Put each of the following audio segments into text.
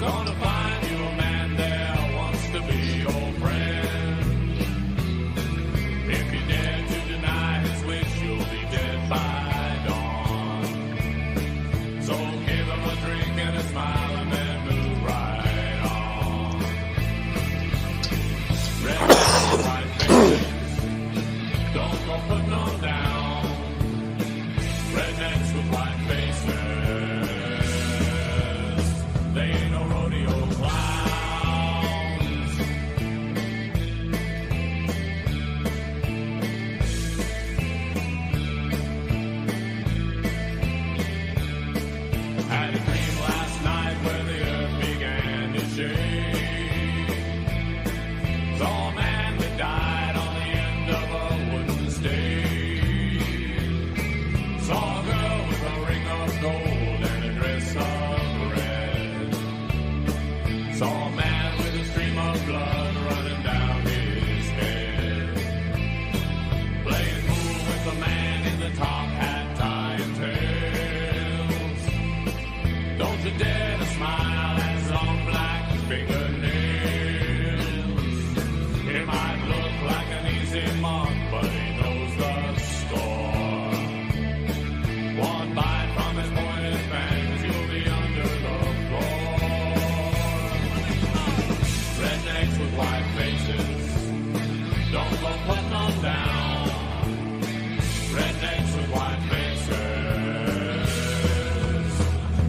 Gonna find you a man there wants to be your friend. If you dare to deny his wish, you'll be dead by dawn. So give him a drink and a smile and then move right on. Red white faces, don't go putting them down. Rednecks with white faces, they ain't no rodeo clowns. Had a dream last night where the earth began to shake. Saw a man that died on the end of a wooden stake. Saw a girl with a ring of gold and a dress of red. Saw a man with a stream of blood running down his head. Playing pool with the man in the top hat tying tails. Don't you dare to smile at his long black fingernails. It might look like an easy mark, but he knows the score. One bite from his pointed fangs, you'll be under the floor. Rednecks with white faces, don't go putting them down. Rednecks with white faces,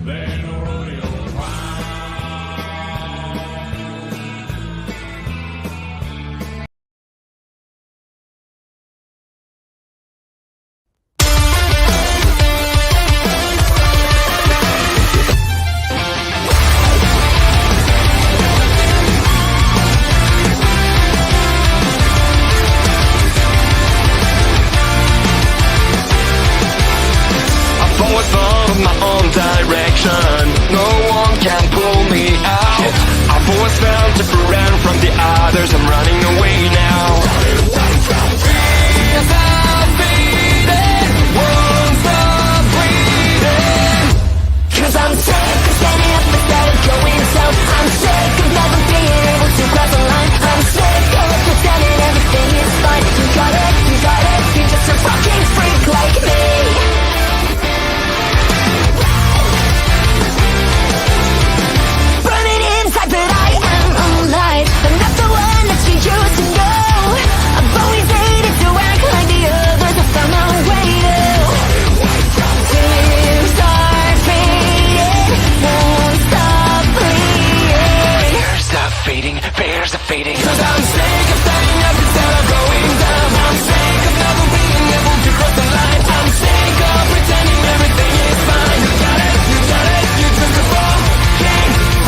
they ain't no rodeo clown. I've always followed my own direction. No one can pull me out. I've always felt different from the others. I'm running away now. Fears are fading, won't stop bleeding. 'Cause I'm sick of standing up instead of going south. I'm sick of never being able to cross the line. I'm sick of pretending everything is fine. You got it, you're just a fucking freak like me. Burning inside, but I am alive. I'm not the one that you used to know. I've always hated to act like the others. I found my way to. Tears are fading, won't stop bleeding. Fears are fading. 'Cause I'm sick of standing up instead of going down. I'm sick of never being able to cross the line. I'm sick of pretending everything is fine. You got it, you're just a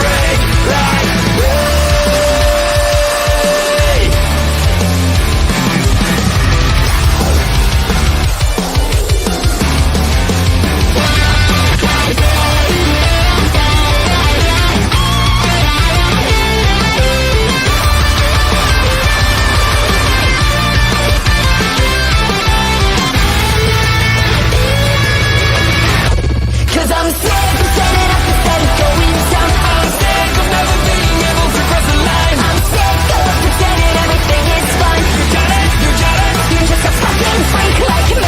fucking freak like me.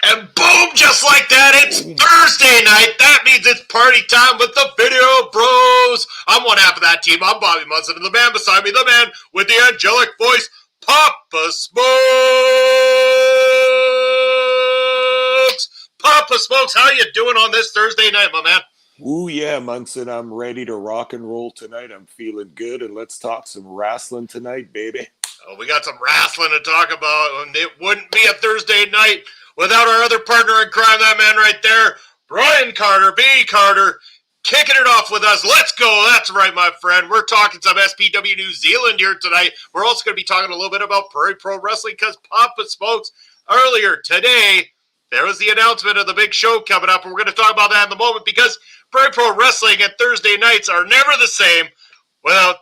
And boom, just like that, it's Thursday night. That means it's party time with the Video Bros. I'm one half of that team. I'm Bobby Munson, and the man beside me, the man with the angelic voice, Papa Smokes. Papa Smokes, how you doing on this Thursday night, my man? Ooh, yeah, Munson, I'm ready to rock and roll tonight. I'm feeling good, and let's talk some wrestling tonight, baby. Oh, we got some wrestling to talk about, and it wouldn't be a Thursday night without our other partner in crime, that man right there, Brian Carter, B. Carter, kicking it off with us. Let's go. That's right, my friend. We're talking some SPW New Zealand here tonight. We're also going to be talking a little bit about Prairie Pro Wrestling because Papa Smokes earlier today there was the announcement of the big show coming up, and we're going to talk about that in a moment because Prairie Pro Wrestling and Thursday nights are never the same without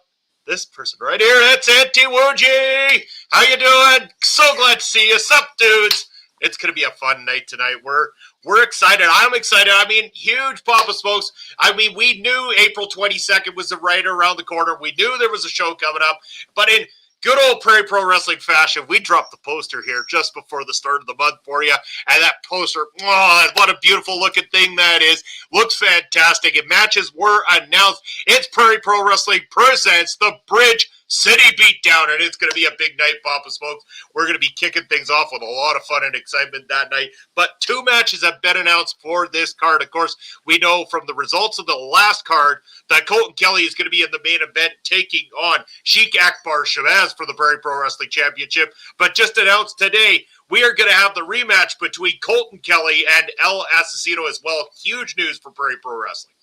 this person right here. It's Auntie Woogie. How you doing? So glad to see you. Sup, dudes? It's going to be a fun night tonight. We're excited. I'm excited. I mean, huge Papa Smokes. I mean, we knew April 22nd was right around the corner. We knew there was a show coming up. But in good old Prairie Pro Wrestling fashion, we dropped the poster here just before the start of the month for you. And that poster, oh, what a beautiful looking thing that is. Looks fantastic. And matches were announced. It's Prairie Pro Wrestling presents the Bridge City Beatdown, and it's going to be a big night, Papa Smokes. We're going to be kicking things off with a lot of fun and excitement that night. But 2 matches have been announced for this card. Of course, we know from the results of the last card that Colton Kelly is going to be in the main event taking on Sheik Akbar Shabazz for the Prairie Pro Wrestling Championship. But just announced today, we are going to have the rematch between Colton Kelly and El Asesino as well. Huge news for Prairie Pro Wrestling.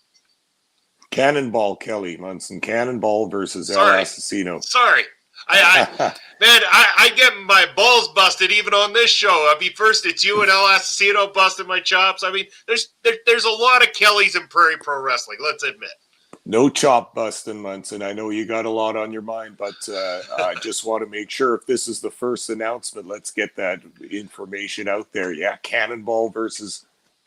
Cannonball Kelly, Munson. Cannonball versus El Asesino. Sorry. I get my balls busted even on this show. I mean, first it's you and El Asesino busting my chops. I mean, there's a lot of Kellys in Prairie Pro Wrestling, let's admit. No chop busting, Munson. I know you got a lot on your mind, but I just want to make sure if this is the first announcement, let's get that information out there. Yeah, Cannonball versus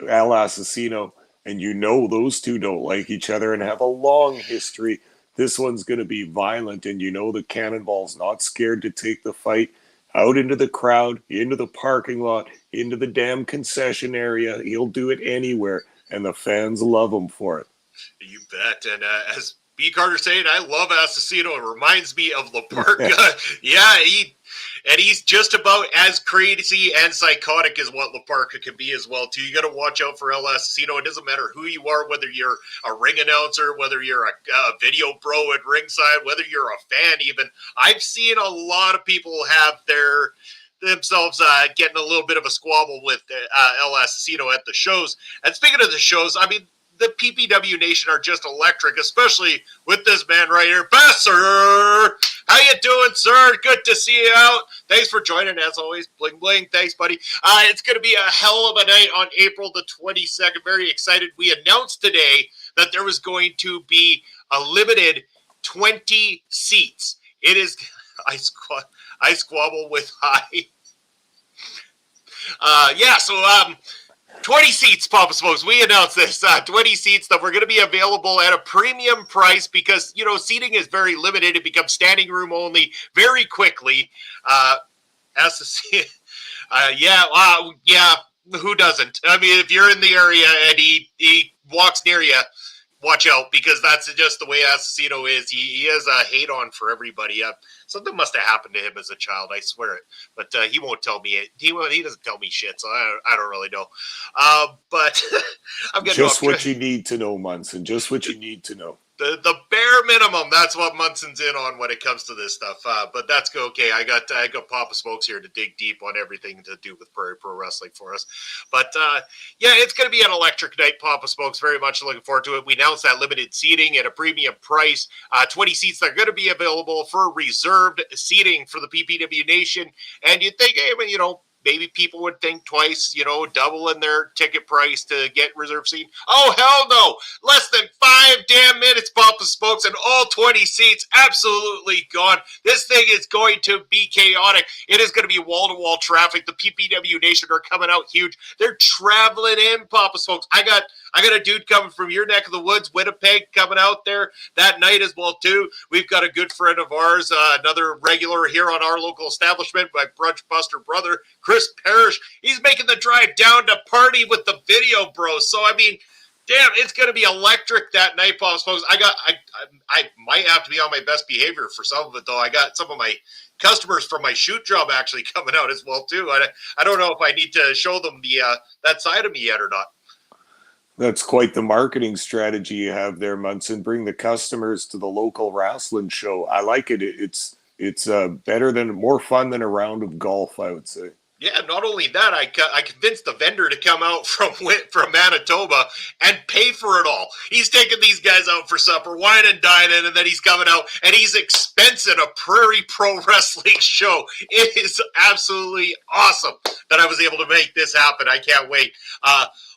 El Asesino. And you know those two don't like each other and have a long history. This one's going to be violent, and you know the Cannonball's not scared to take the fight out into the crowd, into the parking lot, into the damn concession area. He'll do it anywhere, and the fans love him for it. You bet. And as B. Carter saying, I love Asesino. It reminds me of Laparca. Yeah, he's just about as crazy and psychotic as what Laparca can be as well, too. You got to watch out for El Asesino. It doesn't matter who you are, whether you're a ring announcer, whether you're a video pro at ringside, whether you're a fan even. I've seen a lot of people have themselves getting a little bit of a squabble with El Asesino at the shows. And speaking of the shows, I mean, the PPW Nation are just electric, especially with this man right here. Besser! How you doing, sir? Good to see you out. Thanks for joining, as always. Bling, bling. Thanks, buddy. It's going to be a hell of a night on April the 22nd. Very excited. We announced today that there was going to be a limited 20 seats. It is... I squabble with high. 20 seats, Papa Smokes. We announced this. 20 seats that were going to be available at a premium price because, you know, seating is very limited. It becomes standing room only very quickly. Who doesn't? I mean, if you're in the area and he walks near you, watch out because that's just the way Asesino is. He has a hate on for everybody. Something must have happened to him as a child. I swear it. But he won't tell me it. He doesn't tell me shit, so I don't really know. But I'm getting just what you need to know, Munson. Just what you need to know. The bare minimum. That's what Munson's in on when it comes to this stuff. But that's okay. I got Papa Smokes here to dig deep on everything to do with Prairie Pro Wrestling for us. But it's going to be an electric night, Papa Smokes. Very much looking forward to it. We announced that limited seating at a premium price. 20 seats that are going to be available for reserved seating for the PPW Nation. And you'd think, hey, you know, maybe people would think twice, you know, doubling their ticket price to get reserved seat. Oh, hell no. Less than 5 damn minutes, Papa Smokes, and all 20 seats absolutely gone. This thing is going to be chaotic. It is going to be wall-to-wall traffic. The PPW Nation are coming out huge. They're traveling in, Papa Smokes. I got a dude coming from your neck of the woods, Winnipeg, coming out there that night as well, too. We've got a good friend of ours, another regular here on our local establishment, my brunch buster brother, Chris Parrish. He's making the drive down to party with the video bros. So, I mean, damn, it's going to be electric that night, Papa Smokes. I might have to be on my best behavior for some of it, though. I got some of my customers from my shoot job actually coming out as well, too. I don't know if I need to show them that side of me yet or not. That's quite the marketing strategy you have there, Munson. Bring the customers to the local wrestling show. I like it. It's more fun than a round of golf, I would say. Yeah, not only that, I convinced the vendor to come out from Manitoba and pay for it all. He's taking these guys out for supper, wine and dining, and then he's coming out and he's expensing a Prairie Pro Wrestling show. It is absolutely awesome that I was able to make this happen. I can't wait.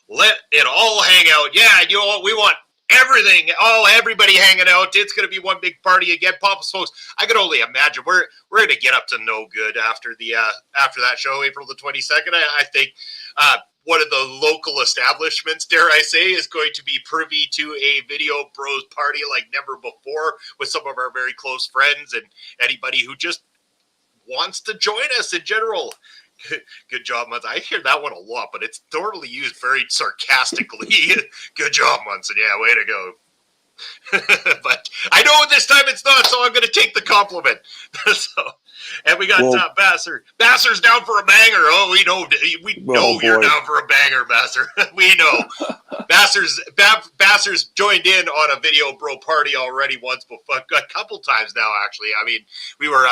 Let it all hang out. Yeah, you know what? We want everything, everybody hanging out. It's going to be one big party again. Papa Smokes, I can only imagine we're going to get up to no good after that show, April the 22nd. I think one of the local establishments, dare I say, is going to be privy to a Video Bros party like never before with some of our very close friends and anybody who just wants to join us in general. Good job, Munson. I hear that one a lot, but it's totally used very sarcastically. Good job, Munson. Yeah, way to go. But I know this time it's not, so I'm going to take the compliment. And we got Basser. Basser's down for a banger. Oh, we know you're down for a banger, Basser. We know. Basser's joined in on a Video Bro party already once before, a couple times now, actually. I mean, we were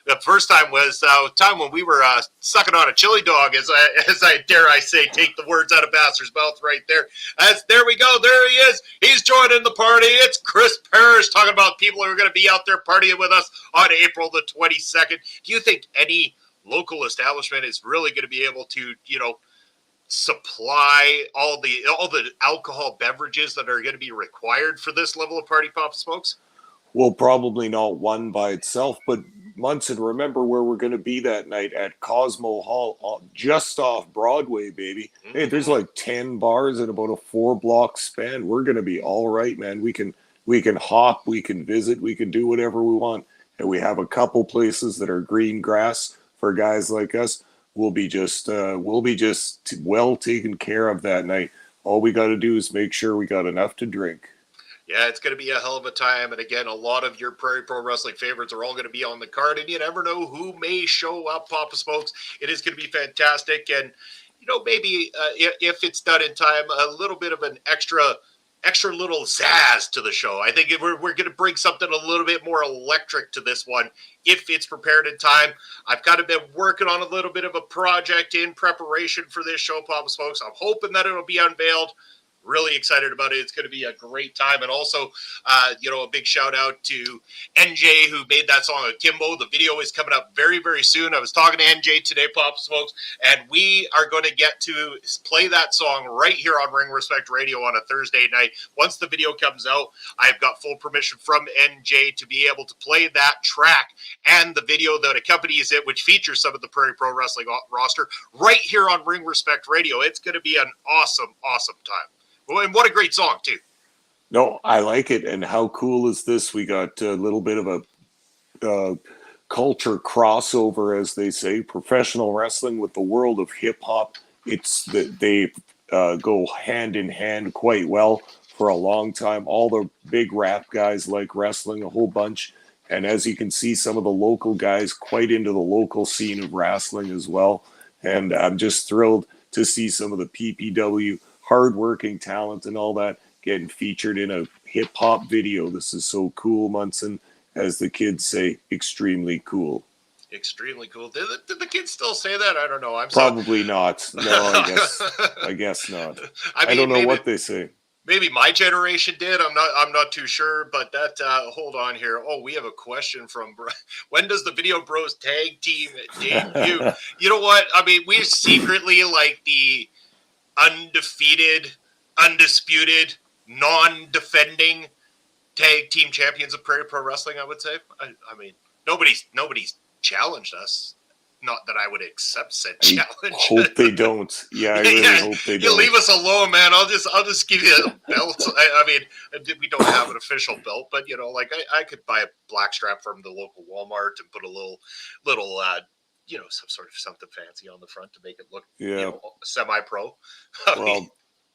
the first time was time when we were sucking on a chili dog, as I dare I say, take the words out of Basser's mouth right there. There we go. There he is. He's joining the party. It's Chris Parrish talking about people who are going to be out there partying with us on April the 22nd. Do you think any local establishment is really going to be able to, supply all the alcohol beverages that are going to be required for this level of party, Pop Smokes? Well, probably not one by itself, but Munson, remember where we're going to be that night at Cosmo Hall, just off Broadway, baby. Mm-hmm. Hey, there's like 10 bars in about a 4-block span. We're going to be all right, man. We can hop, we can visit, we can do whatever we want. And we have a couple places that are green grass for guys like us. We'll be just well taken care of that night. All we got to do is make sure we got enough to drink. Yeah, it's going to be a hell of a time. And again, a lot of your Prairie Pro Wrestling favorites are all going to be on the card. And you never know who may show up, Papa Smokes. It is going to be fantastic. And, maybe if it's done in time, a little bit of an extra little zazz to the show. I think we're going to bring something a little bit more electric to this one if it's prepared in time. I've kind of been working on a little bit of a project in preparation for this show, Papa Smokes. I'm hoping that it'll be unveiled. Really excited about it. It's going to be a great time. And also, a big shout out to NJ who made that song Akimbo. The video is coming up very, very soon. I was talking to NJ today, Papa Smokes, and we are going to get to play that song right here on Ring Respect Radio on a Thursday night. Once the video comes out, I've got full permission from NJ to be able to play that track and the video that accompanies it, which features some of the Prairie Pro Wrestling roster right here on Ring Respect Radio. It's going to be an awesome, awesome time. Well, and what a great song, too. No, I like it. And how cool is this? We got a little bit of a culture crossover, as they say, professional wrestling with the world of hip-hop. It's that they go hand in hand quite well for a long time. All the big rap guys like wrestling a whole bunch. And as you can see, some of the local guys quite into the local scene of wrestling as well. And I'm just thrilled to see some of the PPW hardworking talent and all that getting featured in a hip-hop video. This is so cool, Munson. As the kids say, extremely cool. Extremely cool. Did the kids still say that? I don't know. Probably not. No, I guess not. I don't know what they say. Maybe my generation did. I'm not too sure. But that hold on here. Oh, we have a question from. When does the Video Bros tag team debut? You know what? I mean, we're secretly like the undisputed, non-defending tag team champions of Prairie Pro Wrestling, I would say. I mean, nobody's challenged us. Not that I would accept said challenge. I hope they don't. Yeah, I really hope they don't. You leave us alone, man. I'll just give you a belt. I mean, we don't have an official belt, but I could buy a black strap from the local Walmart and put a little some sort of something fancy on the front to make it look, semi-pro. Well,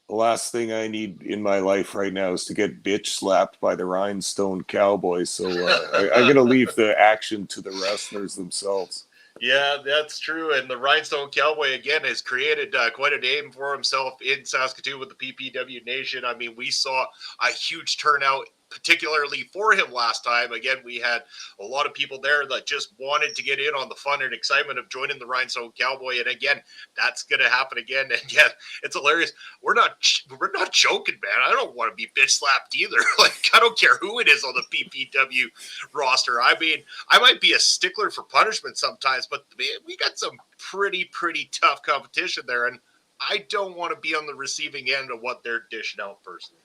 the last thing I need in my life right now is to get bitch slapped by the Rhinestone Cowboys. So I'm going to leave the action to the wrestlers themselves. Yeah, that's true. And the Rhinestone Cowboy, again, has created quite a name for himself in Saskatoon with the PPW Nation. I mean, we saw a huge turnout particularly for him last time. Again, we had a lot of people there that just wanted to get in on the fun and excitement of joining the Rhinestone Cowboy. And again, that's going to happen again. And yeah, it's hilarious. We're not joking, man. I don't want to be bitch slapped either. Like, I don't care who it is on the PPW roster. I mean, I might be a stickler for punishment sometimes, but we got some pretty tough competition there. And I don't want to be on the receiving end of what they're dishing out personally.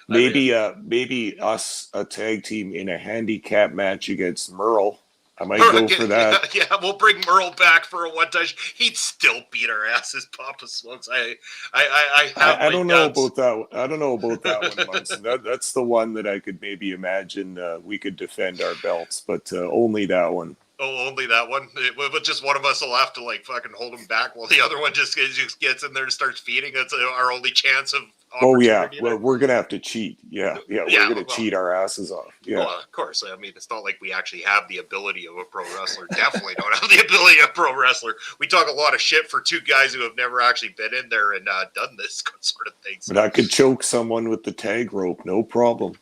Maybe us a tag team in a handicap match against Merle. I might go for that. Yeah, we'll bring Merle back for a one touch. He'd still beat our asses, Papa Smokes. I don't know about that. I don't know about that one, Munson. That's the one that I could maybe imagine we could defend our belts, but only that one. Oh, only that one? But just one of us will have to like fucking hold him back while the other one just gets in there and starts feeding. That's our only chance of. Oh yeah, well, we're gonna have to cheat. Yeah, we're gonna cheat our asses off. Yeah, well, of course. I mean, it's not like we actually have the ability of a pro wrestler. Definitely don't have the ability of a pro wrestler. We talk a lot of shit for two guys who have never actually been in there and done this sort of thing. But I could choke someone with the tag rope, no problem.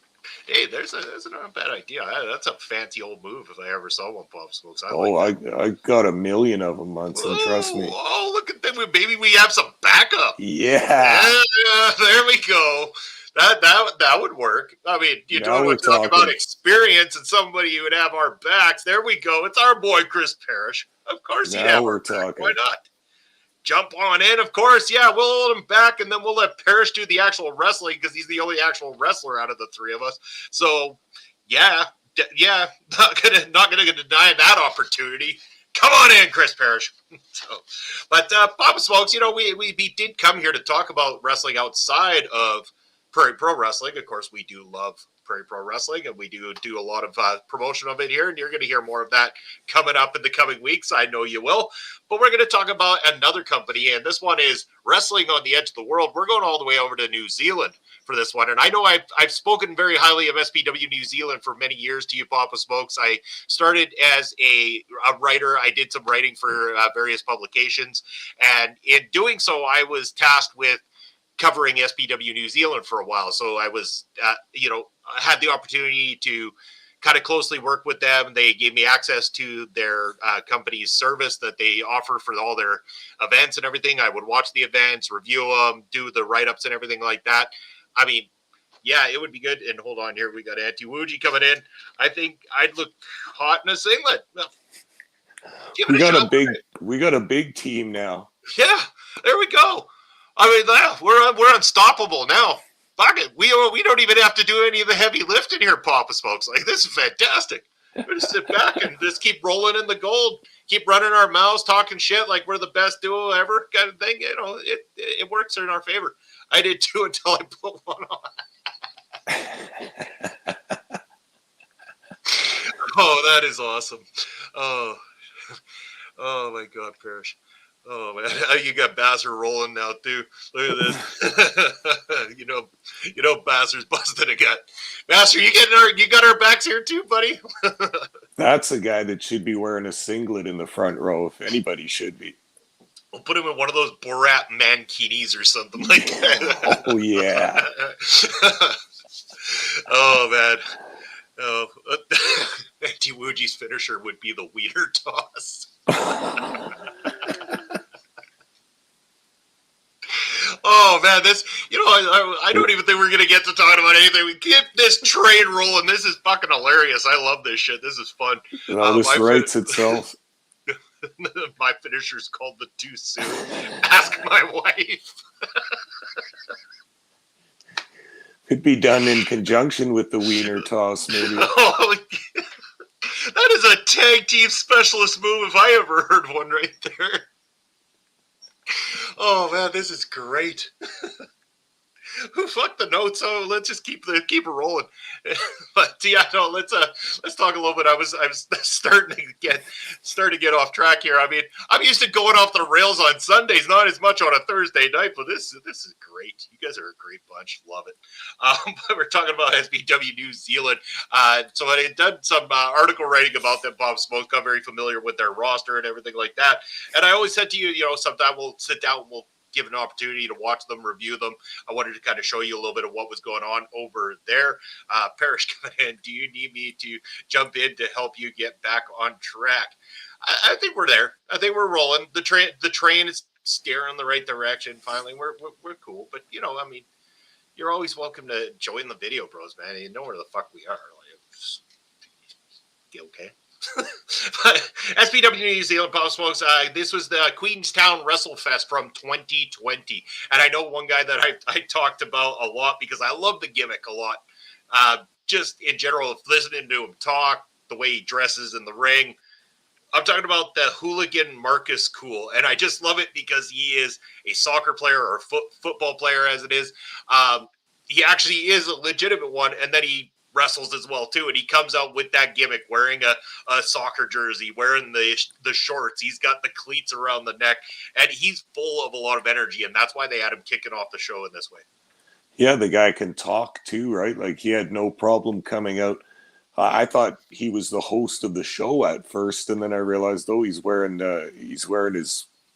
Hey, that's not a bad idea. That's a fancy old move if I ever saw one, Pop Smokes. I got a million of them, Munson, trust me. Oh, look at them. Maybe we have some backup. Yeah, there we go. That would work. I mean, talk about experience and somebody who would have our backs. There we go. It's our boy, Chris Parrish. Of course he'd have our back. Why not? Jump on in, of course. Yeah, we'll hold him back, and then we'll let Parrish do the actual wrestling because he's the only actual wrestler out of the three of us. So, yeah, not gonna deny that opportunity. Come on in, Chris Parrish. But Papa Smokes, we did come here to talk about wrestling outside of Prairie Pro Wrestling. Of course, we do love Prairie Pro Wrestling, and we do a lot of promotion of it here, and you're going to hear more of that coming up in the coming weeks. I know you will. But we're going to talk about another company, and this one is Wrestling on the Edge of the World. We're going all the way over to New Zealand for this one, and I know I've spoken very highly of SPW New Zealand for many years to you, Papa Smokes. I started as a writer. I did some writing for various publications, and in doing so, I was tasked with covering SPW New Zealand for a while. So I was, had the opportunity to kind of closely work with them. They gave me access to their company's service that they offer for all their events and everything. I would watch the events, review them, do the write-ups and everything like that. I mean, yeah, it would be good. And hold on here. We got Auntie Woogie coming in. I think I'd look hot in a singlet. We got a big team now. Yeah, there we go. I mean, we're unstoppable now. Fuck it. We don't even have to do any of the heavy lifting here, Papa Smokes. Like, this is fantastic. We're just sit back and just keep rolling in the gold, keep running our mouths, talking shit like we're the best duo ever, kind of thing. It works in our favor. I did too until I put one on. Oh, that is awesome. Oh my God, Parrish. Oh man, you got Basser rolling now too. Look at this. you know Basser's busted a gut. Basser, you got our backs here too, buddy. That's a guy that should be wearing a singlet in the front row, if anybody should be. We'll put him in one of those Borat mankinis or something like that. Oh yeah. Oh man. Oh, Auntie Wooji's finisher would be the wiener toss. Oh man, this, I don't even think we're gonna get to talking about anything. We keep this train rolling. This is fucking hilarious. I love this shit. This is fun. This writes itself. My finisher's called the Too Soon. Ask my wife. Could be done in conjunction with the wiener toss, maybe. Oh, that is a tag team specialist move if I ever heard one right there. Oh man, this is great. Who fucked the notes? Oh, let's just keep it rolling. But yeah, no, let's talk a little bit. I was starting to get off track here. I mean, I'm used to going off the rails on Sundays, not as much on a Thursday night. But this is great. You guys are a great bunch. Love it. But we're talking about SPW New Zealand. So I had done some article writing about them. Bob Smoke, I'm very familiar with their roster and everything like that. And I always said to you, sometime we'll sit down and we'll given an opportunity to watch them, review them, I wanted to kind of show you a little bit of what was going on over there. Parrish coming in, do you need me to jump in to help you get back on track? I think we're there. I think we're rolling. The train is steering in the right direction. Finally, we're cool. But I mean, you're always welcome to join the video, bros, man. You know where the fuck we are. Okay. But SPW New Zealand Post, folks, this was the Queenstown Wrestlefest from 2020. And I know one guy that I talked about a lot because I love the gimmick a lot. Just in general, listening to him talk, the way he dresses in the ring. I'm talking about the hooligan Marcus Cool. And I just love it because he is a soccer player or football player as it is. He actually is a legitimate one. And then he wrestles as well too, and he comes out with that gimmick, wearing a soccer jersey, wearing the shorts. He's got the cleats around the neck, and he's full of a lot of energy, and that's why they had him kicking off the show in this way. Yeah, the guy can talk too, right? Like he had no problem coming out. I thought he was the host of the show at first, and then I realized, he's wearing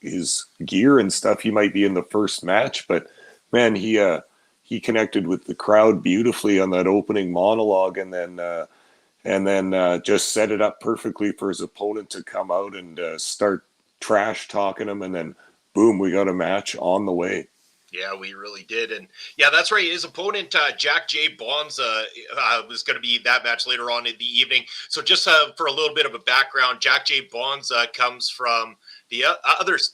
his gear and stuff. He might be in the first match, but man, he connected with the crowd beautifully on that opening monologue, and then just set it up perfectly for his opponent to come out and start trash talking him, and then boom, we got a match on the way. Yeah, we really did. And yeah, that's right. His opponent, Jack J. Bonza, was going to be that match later on in the evening. So just for a little bit of a background, Jack J. Bonza comes from the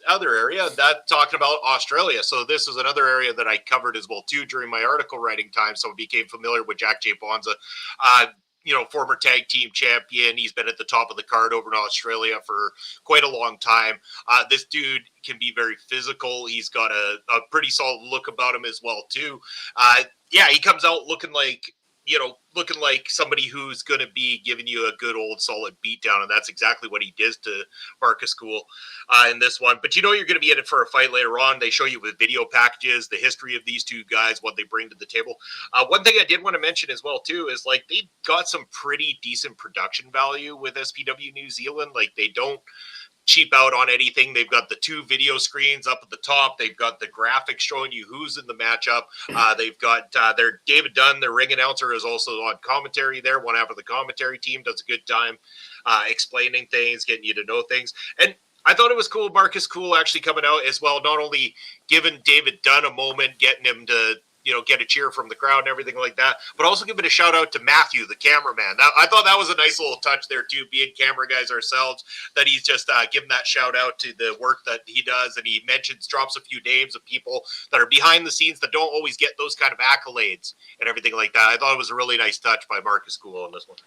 other area, that talking about Australia. So this is another area that I covered as well too during my article writing time. So I became familiar with Jack J. Bonza. Former tag team champion. He's been at the top of the card over in Australia for quite a long time. This dude can be very physical. He's got a pretty solid look about him as well too. He comes out looking like somebody who's going to be giving you a good old solid beatdown, and that's exactly what he did to Marcus Cool in this one. But you're going to be in it for a fight later on. They show you with video packages, the history of these two guys, what they bring to the table. One thing I did want to mention as well too is like they got some pretty decent production value with SPW New Zealand. Like they don't cheap out on anything. They've got the 2 video screens up at the top. They've got the graphics showing you who's in the matchup. They've got their David Dunn, their ring announcer, is also on commentary there. One half of the commentary team does a good time explaining things, getting you to know things. And I thought it was cool, Marcus Cool actually coming out as well, not only giving David Dunn a moment, getting him to get a cheer from the crowd and everything like that, but also giving a shout out to Matthew, the cameraman. I thought that was a nice little touch there too, being camera guys ourselves, that he's just giving that shout out to the work that he does. And he drops a few names of people that are behind the scenes that don't always get those kind of accolades and everything like that. I thought it was a really nice touch by Marcus Cool on this one.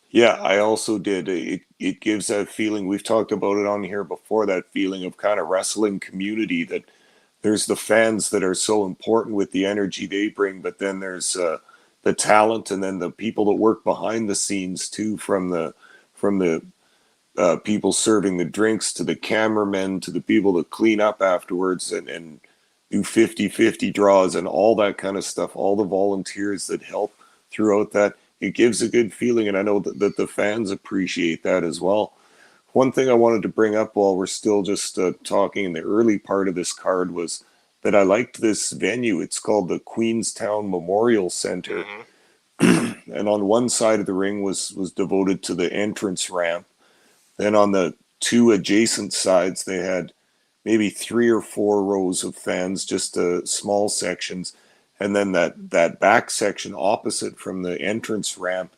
Yeah, I also did. It gives that feeling, we've talked about it on here before, that feeling of kind of wrestling community, that there's the fans that are so important with the energy they bring, but then there's the talent, and then the people that work behind the scenes too, from the people serving the drinks to the cameramen to the people that clean up afterwards and do 50-50 draws and all that kind of stuff, all the volunteers that help throughout that. It gives a good feeling, and I know that the fans appreciate that as well. One thing I wanted to bring up while we're still just talking in the early part of this card was that I liked this venue. It's called the Queenstown Memorial Center. Mm-hmm. And on one side of the ring was devoted to the entrance ramp. Then on the 2 adjacent sides, they had maybe 3 or 4 rows of fans, just small sections. And then that back section opposite from the entrance ramp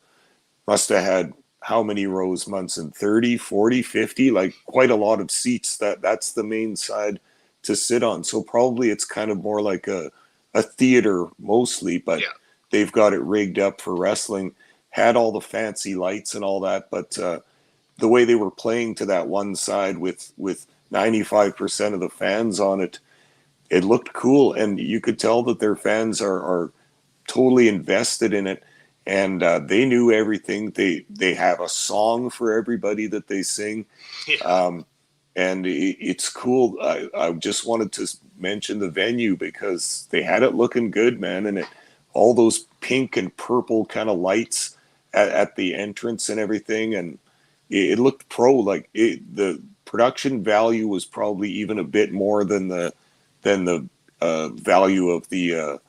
must have had how many rows, Munson? 30, 40, 50, like quite a lot of seats. That's the main side to sit on. So probably it's kind of more like a theater mostly, but yeah, they've got it rigged up for wrestling, had all the fancy lights and all that. But the way they were playing to that one side with 95% of the fans on it, it looked cool. And you could tell that their fans are totally invested in it. And they knew everything. They have a song for everybody that they sing. Yeah. And it's cool. I just wanted to mention the venue because they had it looking good, man. And all those pink and purple kind of lights at the entrance and everything. And it looked pro. Like the production value was probably even a bit more than the than the value of the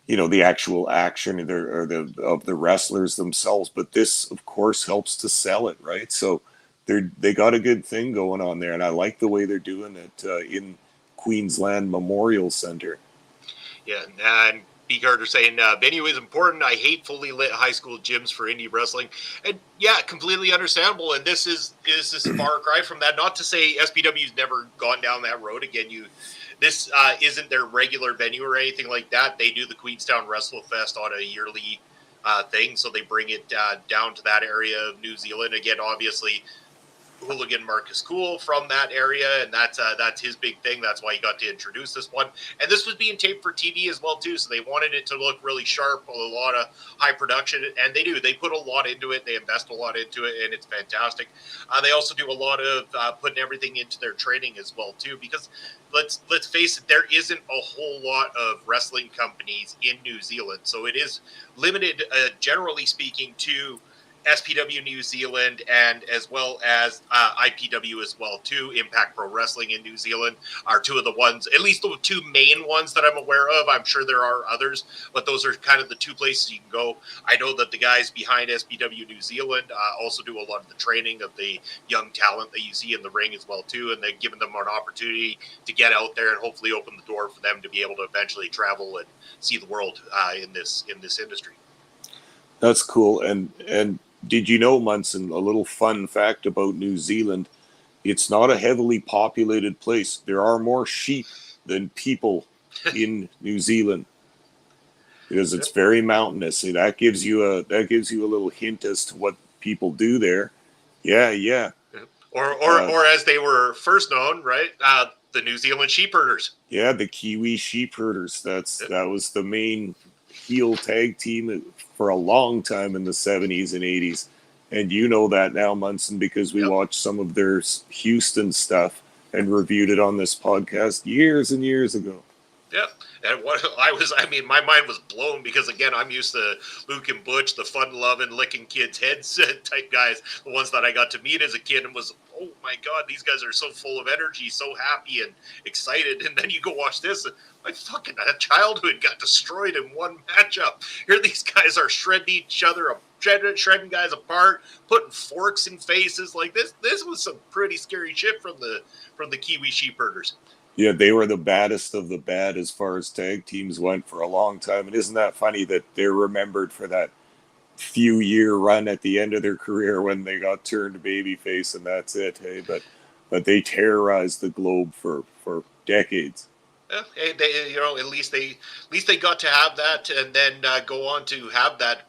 the actual action or the wrestlers themselves. But this, of course, helps to sell it, right? So they got a good thing going on there, and I like the way they're doing it in Queensland Memorial Centre. Yeah, and B. Carter saying venue is important. I hate fully lit high school gyms for indie wrestling, and yeah, completely understandable. And this is a far cry from that. Not to say SPW's never gone down that road again. This isn't their regular venue or anything like that. They do the Queenstown Wrestlefest on a yearly thing, so they bring it down to that area of New Zealand again. Obviously, hooligan Marcus Cool from that area, and that's his big thing. That's why he got to introduce this one. And this was being taped for TV as well too, so they wanted it to look really sharp, with a lot of high production, and they do. They put a lot into it. They invest a lot into it, and it's fantastic. They also do a lot of putting everything into their training as well too, because let's face it, there isn't a whole lot of wrestling companies in New Zealand, so it is limited, generally speaking, to SPW New Zealand and as well as IPW as well too. Impact Pro Wrestling in New Zealand are two of the ones, at least the two main ones that I'm aware of. I'm sure there are others, but those are kind of the two places you can go. I know that the guys behind SPW New Zealand also do a lot of the training of the young talent that you see in the ring as well too, and they've given them an opportunity to get out there and hopefully open the door for them to be able to eventually travel and see the world in this industry. That's cool. And did you know, Munson, a little fun fact about New Zealand? It's not a heavily populated place. There are more sheep than people in New Zealand because it's very mountainous. So that gives you a little hint as to what people do there. Yeah. Or as they were first known, right? The New Zealand sheep herders. Yeah, the Kiwi sheep herders. That was the main heel tag team for a long time in the 70s and 80s. And you know that now, Munson, because we watched some of their Houston stuff and reviewed it on this podcast years and years ago. Yeah. And my mind was blown because, again, I'm used to Luke and Butch, the fun-loving, licking kids' heads type guys, the ones that I got to meet as a kid and was, oh, my God, these guys are so full of energy, so happy and excited. And then you go watch this, and my fucking childhood got destroyed in one matchup. Here these guys are shredding each other up, shredding guys apart, putting forks in faces. Like this was some pretty scary shit from the Kiwi sheep herders. Yeah, they were the baddest of the bad as far as tag teams went for a long time. And isn't that funny that they're remembered for that few-year run at the end of their career when they got turned babyface and that's it, hey? But they terrorized the globe for decades. Yeah, at least they got to have that, and then go on to have that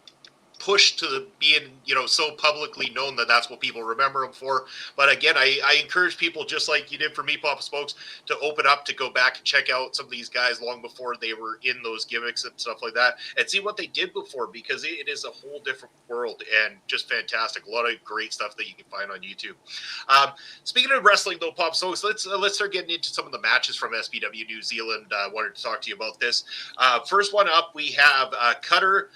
push to being, so publicly known that that's what people remember him for. But again, I encourage people, just like you did for me, Papa Smokes, to open up, to go back and check out some of these guys long before they were in those gimmicks and stuff like that, and see what they did before, because it is a whole different world and just fantastic. A lot of great stuff that you can find on YouTube. Speaking of wrestling, though, Papa Smokes, let's start getting into some of the matches from SPW New Zealand. I wanted to talk to you about this. First one up, we have Cutter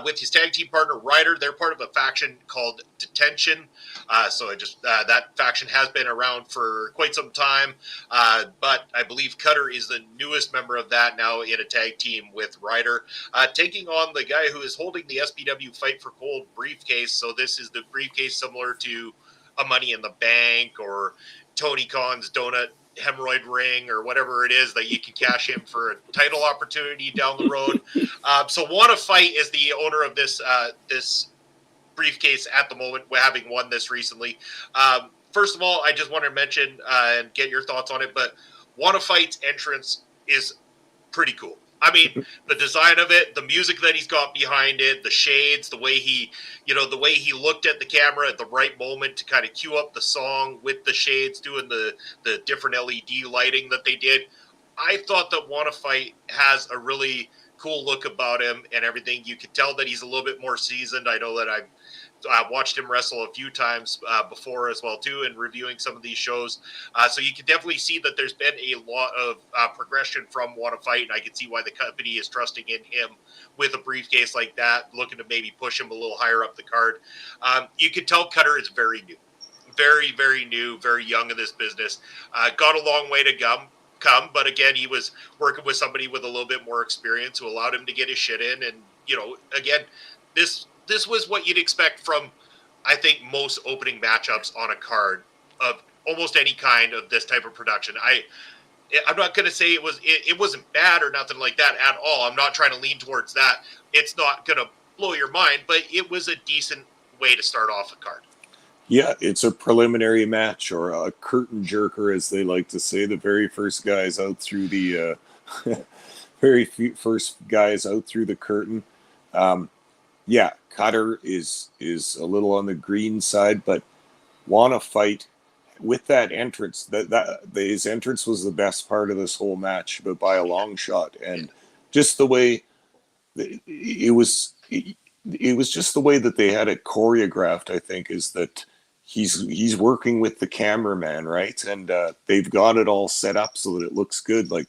with his tag team partner Ryder. They're part of a faction called Detention. That faction has been around for quite some time, but I believe Cutter is the newest member of that now in a tag team with Ryder, taking on the guy who is holding the SPW Fight for Gold briefcase. So this is the briefcase similar to a Money in the Bank or Tony Khan's donut hemorrhoid ring or whatever it is that you can cash in for a title opportunity down the road. So Wanna Fight is the owner of this briefcase at the moment, having won this recently. First of all, I just want to mention and get your thoughts on it, but Wanna Fight's entrance is pretty cool. I mean, the design of it, the music that he's got behind it, the shades, the way he looked at the camera at the right moment to kind of cue up the song with the shades, doing the different LED lighting that they did. I thought that Wanna Fight has a really cool look about him and everything. You could tell that he's a little bit more seasoned. I know that I've watched him wrestle a few times before as well too, and reviewing some of these shows. So you can definitely see that there's been a lot of progression from Wanna Fight, and I can see why the company is trusting in him with a briefcase like that, looking to maybe push him a little higher up the card. You can tell Cutter is very new, very, very new, very young in this business. Got a long way to come. come, but again, he was working with somebody with a little bit more experience who allowed him to get his shit in. And, you know, again, this was what you'd expect from, I think, most opening matchups on a card of almost any kind of this type of production. I'm not going to say it wasn't bad or nothing like that at all. I'm not trying to lean towards that. It's not going to blow your mind, but it was a decent way to start off a card. Yeah, it's a preliminary match, or a curtain jerker, as they like to say. The very first guys out through the first guys out through the curtain. Yeah, Cutter is a little on the green side, but wanna fight with that entrance. His entrance was the best part of this whole match, but by a long shot. And just the way it was just the way that they had it choreographed, I think, is that he's working with the cameraman, right? And they've got it all set up so that it looks good. Like,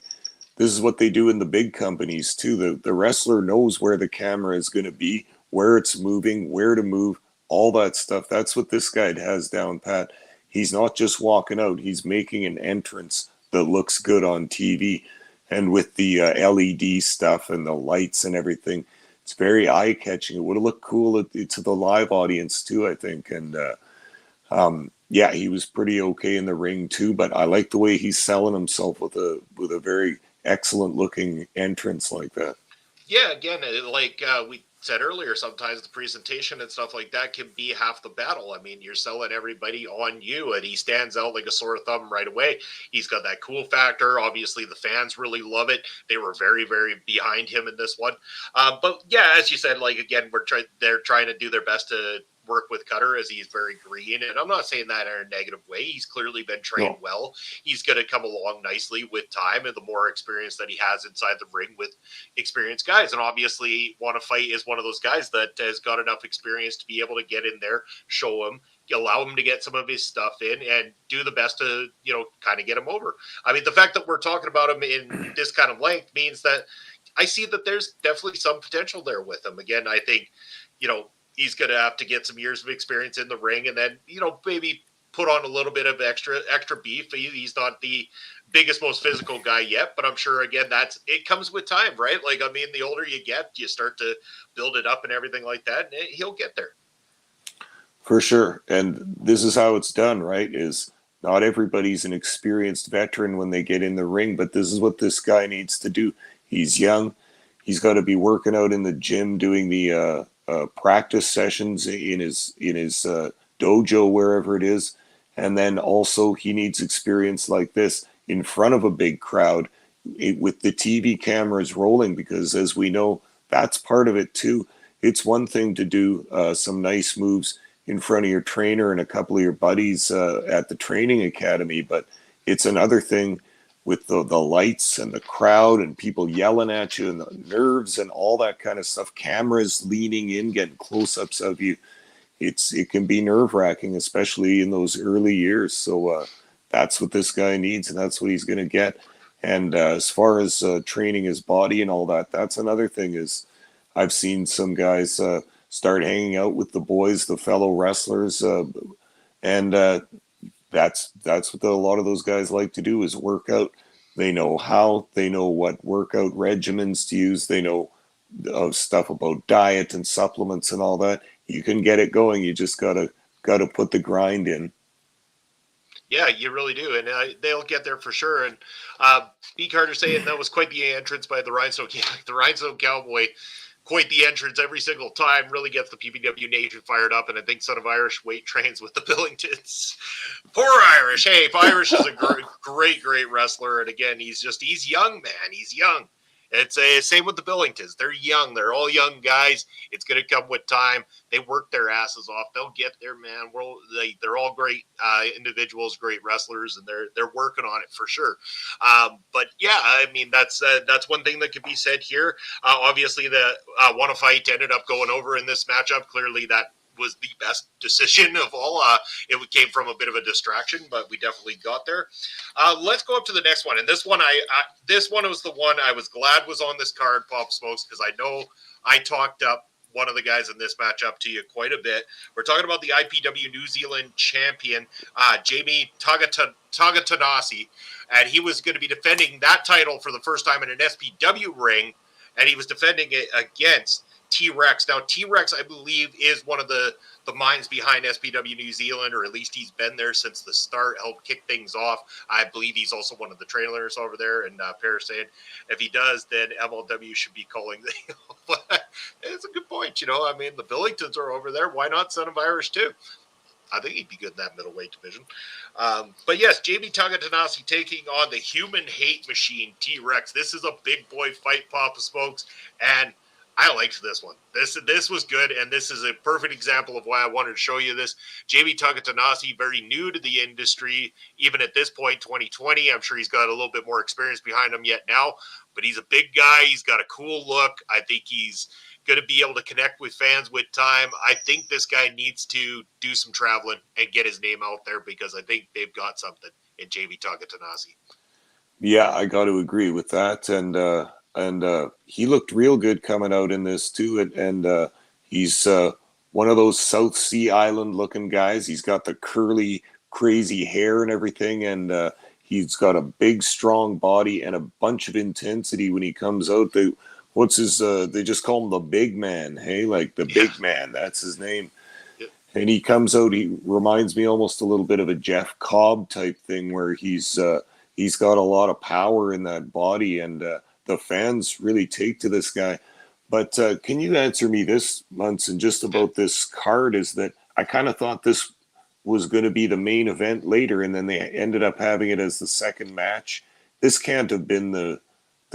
this is what they do in the big companies too. The wrestler knows where the camera is going to be, where it's moving, where to move, all that stuff. That's what this guy has down pat. He's not just walking out, he's making an entrance that looks good on TV. And with the LED stuff and the lights and everything, it's very eye-catching. It would have looked cool to the live audience too, I think. And yeah, he was pretty okay in the ring too, but I like the way he's selling himself with a very excellent looking entrance like that. Yeah, again, like we said earlier, sometimes the presentation and stuff like that can be half the battle. I mean, you're selling everybody on you, and he stands out like a sore thumb right away. He's got that cool factor. Obviously, the fans really love it. They were very, very behind him in this one. But yeah, as you said, like, again, they're trying to do their best to work with Cutter, as he's very green, and I'm not saying that in a negative way. He's clearly been trained well. He's going to come along nicely with time and the more experience that he has inside the ring with experienced guys. And obviously, Wanna Fight is one of those guys that has got enough experience to be able to get in there, show him, allow him to get some of his stuff in, and do the best to, you know, kind of get him over. I mean, the fact that we're talking about him in this kind of length means that I see that there's definitely some potential there with him. Again, I think, you know, he's going to have to get some years of experience in the ring, and then, you know, maybe put on a little bit of extra beef. He's not the biggest, most physical guy yet, but I'm sure, again, it comes with time, right? Like, I mean, the older you get, you start to build it up and everything like that, and he'll get there. For sure. And this is how it's done, right? Is not everybody's an experienced veteran when they get in the ring, but this is what this guy needs to do. He's young. He's got to be working out in the gym, doing the practice sessions in his dojo, wherever it is. And then also he needs experience like this in front of a big crowd with the TV cameras rolling, because as we know, that's part of it too. It's one thing to do some nice moves in front of your trainer and a couple of your buddies at the training academy, but it's another thing with the lights and the crowd and people yelling at you and the nerves and all that kind of stuff, cameras leaning in, getting close-ups of you. It can be nerve-wracking, especially in those early years. So that's what this guy needs, and that's what he's going to get. And as far as training his body and all that, that's another thing. Is I've seen some guys start hanging out with the boys, the fellow wrestlers, and that's what a lot of those guys like to do, is work out. They know what workout regimens to use. They know stuff about diet and supplements and all that. You can get it going. You just gotta put the grind in. Yeah, you really do, and they'll get there for sure. And B. Carter saying that was quite the entrance by the Rhinestone. Yeah, the Rhinestone Cowboy, quite the entrance every single time. Really gets the PPW Nation fired up, and I think Son of Irish weight trains with the Billingtons. Poor Irish. Hey, Irish is a great wrestler, and again, he's young, man. He's young. It's same with the Billingtons. They're young. They're all young guys. It's going to come with time. They work their asses off. They'll get there, man. They're all great individuals, great wrestlers, and they're working on it for sure. But yeah, I mean, that's one thing that could be said here. Obviously, the Wanna Fight ended up going over in this matchup. Clearly, that was the best decision of all. It came from a bit of a distraction, but we definitely got there. Let's go up to the next one. And this one, this one was the one I was glad was on this card, Pop Smokes, because I know I talked up one of the guys in this matchup to you quite a bit. We're talking about the IPW New Zealand champion, Jamie Tagatanasi. and he was going to be defending that title for the first time in an SPW ring, and he was defending it against T-Rex. Now, T-Rex, I believe, is one of the minds behind SPW New Zealand, or at least he's been there since the start, helped kick things off. I believe he's also one of the trainers over there, and Paris saying if he does, then MLW should be calling it's a good point, I mean, the Billingtons are over there. Why not Son of Irish too? I think he'd be good in that middleweight division. But yes, JB Takatanasi taking on the human hate machine, T-Rex. This is a big boy fight, Papa Smokes, and I liked this one. This was good, and this is a perfect example of why I wanted to show you this. JB Takatanasi, very new to the industry, even at this point, 2020. I'm sure he's got a little bit more experience behind him yet now, but he's a big guy. He's got a cool look. I think he's going to be able to connect with fans with time. I think this guy needs to do some traveling and get his name out there, because I think they've got something in JB Takatanasi. Yeah, I got to agree with that. And he looked real good coming out in this too. And he's one of those South Sea Island looking guys. He's got the curly, crazy hair and everything. And he's got a big, strong body and a bunch of intensity when he comes out. They just call him the big man. Hey, like the big man, that's his name. Yep. And he comes out, he reminds me almost a little bit of a Jeff Cobb type thing, where he's got a lot of power in that body, and the fans really take to this guy. But can you answer me this, Munson, just about this card? Is that I kind of thought this was going to be the main event later, and then they ended up having it as the second match. This can't have been the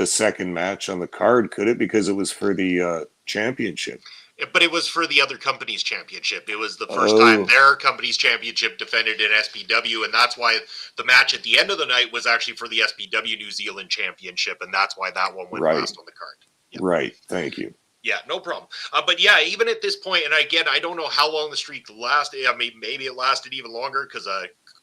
second match on the card, could it? Because it was for the championship. But it was for the other company's championship. It was the first time their company's championship defended in SPW, and that's why the match at the end of the night was actually for the SPW New Zealand championship, and that's why that one went last on the card. Yep. Right. Thank you. Yeah, no problem. But yeah, even at this point, and again, I don't know how long the streak lasted. I mean, maybe it lasted even longer, because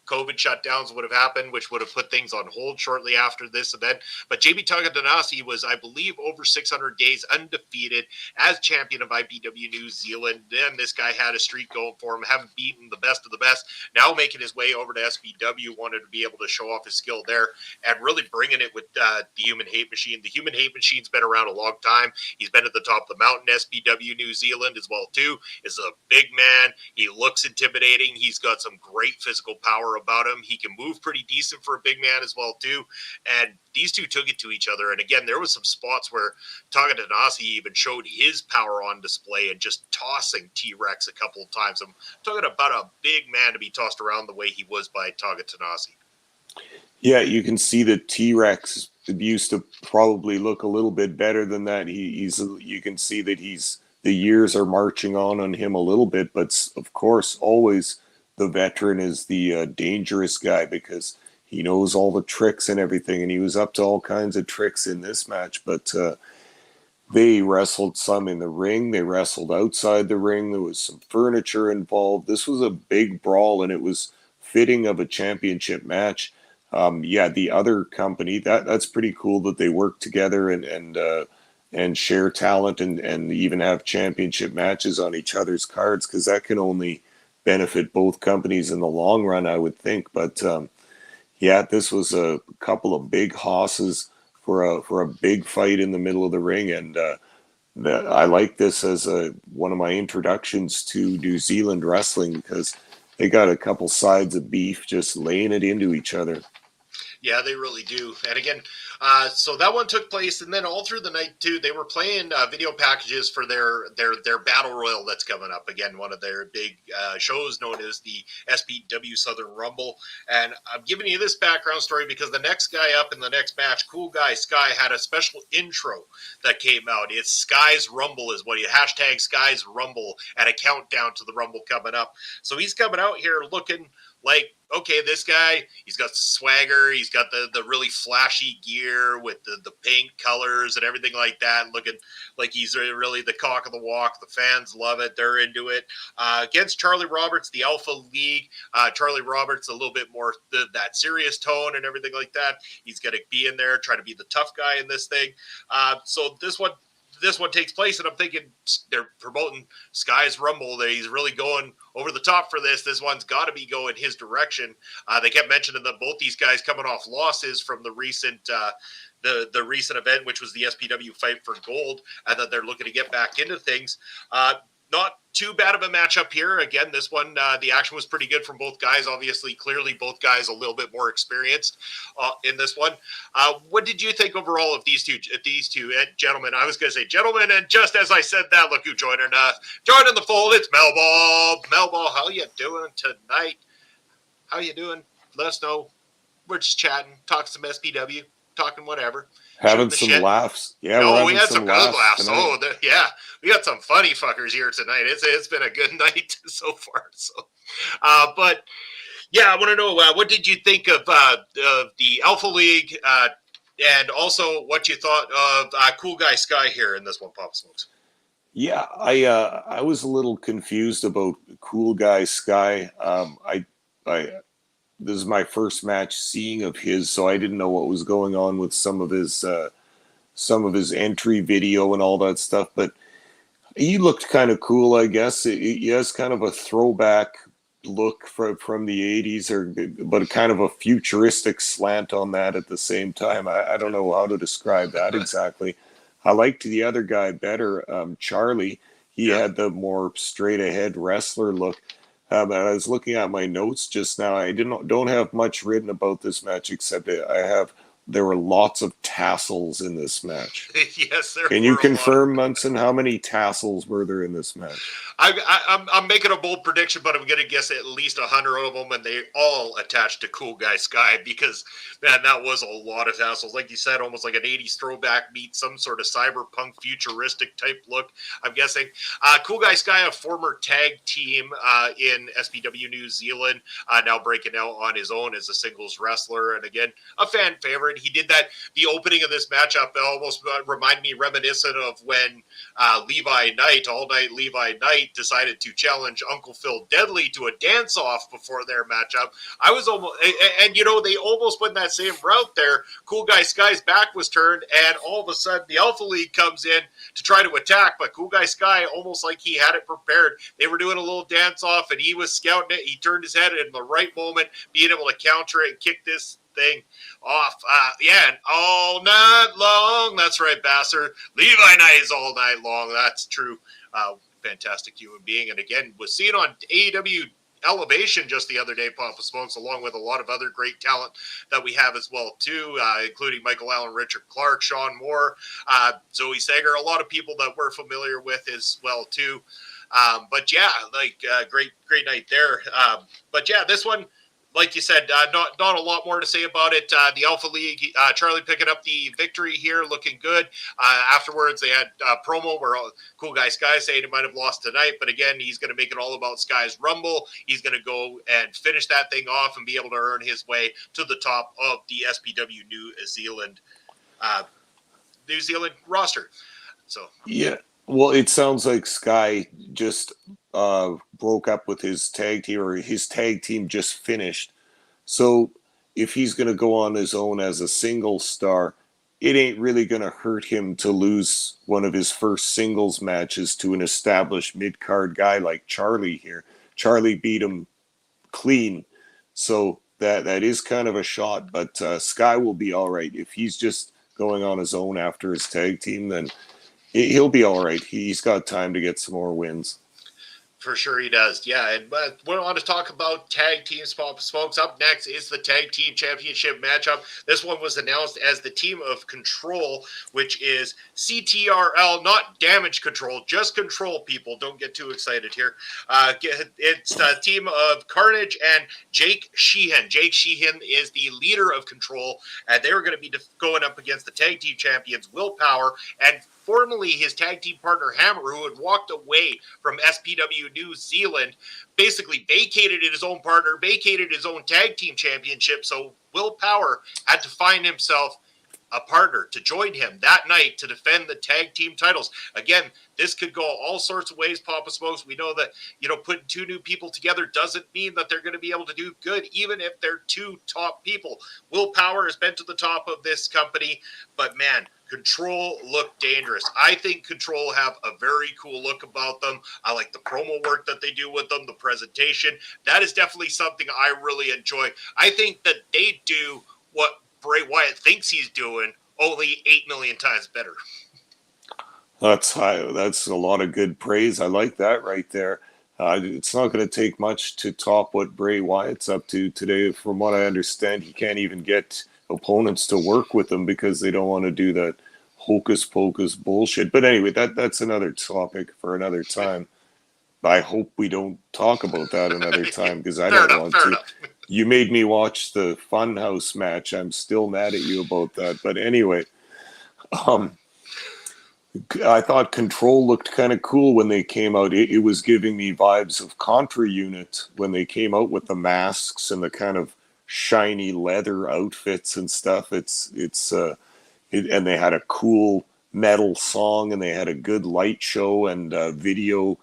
COVID shutdowns would have happened, which would have put things on hold shortly after this event. But JB Takatanasi was, I believe, over 600 days undefeated as champion of IPW New Zealand. Then this guy had a streak going for him, having beaten the best of the best. Now making his way over to SPW, wanted to be able to show off his skill there and really bringing it with the Human Hate Machine. The Human Hate Machine's been around a long time. He's been at the top of the mountain, SPW New Zealand as well, too. Is a big man. He looks intimidating. He's got some great physical power about him. He can move pretty decent for a big man as well too, and these two took it to each other. And again, there was some spots where Takatanasi even showed his power on display and just tossing T-Rex a couple of times. I'm talking about a big man to be tossed around the way he was by Takatanasi. Yeah, you can see that T-Rex used to probably look a little bit better than that. You can see that the years are marching on him a little bit, but of course always the veteran is the dangerous guy, because he knows all the tricks and everything, and he was up to all kinds of tricks in this match. But they wrestled some in the ring. They wrestled outside the ring. There was some furniture involved. This was a big brawl, and it was fitting of a championship match. The other company, that's pretty cool that they work together and share talent and even have championship matches on each other's cards, because that can only benefit both companies in the long run, I would think. But this was a couple of big hosses for a big fight in the middle of the ring, and I like this as one of my introductions to New Zealand wrestling, because they got a couple sides of beef just laying it into each other. Yeah, they really do. And again, so that one took place, and then all through the night too, they were playing video packages for their battle royal that's coming up. Again, one of their big shows known as the SPW Southern Rumble. And I'm giving you this background story because the next guy up in the next match, Cool Guy Sky, had a special intro that came out. It's Sky's Rumble is what he hashtag Sky's Rumble, and a countdown to the Rumble coming up. So he's coming out here looking like, okay, this guy, he's got swagger, he's got the really flashy gear with the paint colors and everything like that, looking like he's really the cock of the walk. The fans love it. They're into it. Against Charlie Roberts, the Alpha League. Charlie Roberts, a little bit more that serious tone and everything like that. He's going to be in there, try to be the tough guy in this thing. So this one, this one takes place, and I'm thinking they're promoting Sky's Rumble. That he's really going over the top for this. This one's got to be going his direction. They kept mentioning that both these guys coming off losses from the recent the recent event, which was the SPW Fight for Gold, and that they're looking to get back into things. Not too bad of a matchup here. Again, this one, the action was pretty good from both guys. Obviously, clearly, both guys a little bit more experienced in this one. What did you think overall of these two gentlemen? I was going to say gentlemen, and just as I said that, look who joined the fold. It's Melball. Melball, how you doing tonight? How you doing? Let us know. We're just chatting, talking some SPW, talking whatever. Having some laughs. Yeah, no, we had some good laughs. Tonight. Yeah, we got some funny fuckers here tonight. It's been a good night so far. So, but yeah, I want to know what did you think of the Alpha League, and also what you thought of Cool Guy Sky here in this one, Papa Smokes. Yeah, I was a little confused about Cool Guy Sky. This is my first match seeing of his, so I didn't know what was going on with some of his entry video and all that stuff. But he looked kind of cool, I guess. He has kind of a throwback look from the 80s, but kind of a futuristic slant on that at the same time. I don't know how to describe that exactly. I liked the other guy better, Charlie. He had the more straight ahead wrestler look. I was looking at my notes just now. I don't have much written about this match, except there were lots of tassels in this match. Yes, there. Can you confirm, Munson, how many tassels were there in this match? I'm making a bold prediction, but I'm going to guess at least 100 of them, and they all attached to Cool Guy Sky, because, man, that was a lot of tassels. Like you said, almost like an 80s throwback meets some sort of cyberpunk futuristic type look, I'm guessing. Cool Guy Sky, a former tag team in SPW New Zealand, now breaking out on his own as a singles wrestler, and again, a fan favorite. He did that, the opening of this matchup almost reminded me reminiscent of when Levi Knight, All Night Levi Knight, decided to challenge Uncle Phil Deadly to a dance-off before their matchup. I was almost, and they almost went that same route there. Cool Guy Sky's back was turned, and all of a sudden the Alpha League comes in to try to attack, but Cool Guy Sky, almost like he had it prepared. They were doing a little dance-off, and he was scouting it. He turned his head in the right moment, being able to counter it and kick this thing off. And all night long. That's right, Basser. Levi Knight is all night long. That's true. Fantastic human being. And again, was seen on AEW Elevation just the other day, Papa Smokes, along with a lot of other great talent that we have as well, too, including Michael Allen, Richard Clark, Sean Moore, Zoe Sager, a lot of people that we're familiar with as well, too. But yeah, great night there. But yeah, this one, like you said, not a lot more to say about it. The Alpha League, Charlie picking up the victory here, looking good. Afterwards, they had a promo where Cool Guy Sky saying he might have lost tonight, but again, he's going to make it all about Sky's Rumble. He's going to go and finish that thing off and be able to earn his way to the top of the SPW New Zealand roster. So yeah. Well, it sounds like Sky just broke up with his tag team, or his tag team just finished. So if he's going to go on his own as a single star, it ain't really going to hurt him to lose one of his first singles matches to an established mid-card guy like Charlie here. Charlie beat him clean. So that is kind of a shot, but Sky will be all right. If he's just going on his own after his tag team, then he'll be all right. He's got time to get some more wins. For sure he does, yeah. And we want to talk about tag teams, Papa Smokes. Up next is the Tag Team Championship matchup. This one was announced as the Team of Control, which is CTRL, not Damage Control, just Control, people. Don't get too excited here. It's a team of Carnage and Jake Sheehan. Jake Sheehan is the leader of Control, and they were going to be going up against the Tag Team Champions, Willpower, and formerly his tag team partner Hammer, who had walked away from SPW New Zealand, basically vacated his own partner, vacated his own tag team championship. So Willpower had to find himself a partner to join him that night to defend the tag team titles. Again, this could go all sorts of ways, Papa Smokes. We know that, putting two new people together doesn't mean that they're going to be able to do good, even if they're two top people. Will Power has been to the top of this company, but man, Control look dangerous. I think Control have a very cool look about them. I like the promo work that they do with them, the presentation. That is definitely something I really enjoy. I think that they do what Bray Wyatt thinks he's doing, only 8 million times better. That's high. That's a lot of good praise. I like that right there. It's not going to take much to top what Bray Wyatt's up to today. From what I understand, he can't even get opponents to work with him because they don't want to do that hocus pocus bullshit. But anyway, that's another topic for another time. I hope we don't talk about that another time because I don't want to. You made me watch the Funhouse match. I'm still mad at you about that. But anyway, I thought Control looked kind of cool when they came out. It was giving me vibes of Contra Unit when they came out with the masks and the kind of shiny leather outfits and stuff. And they had a cool metal song and they had a good light show and video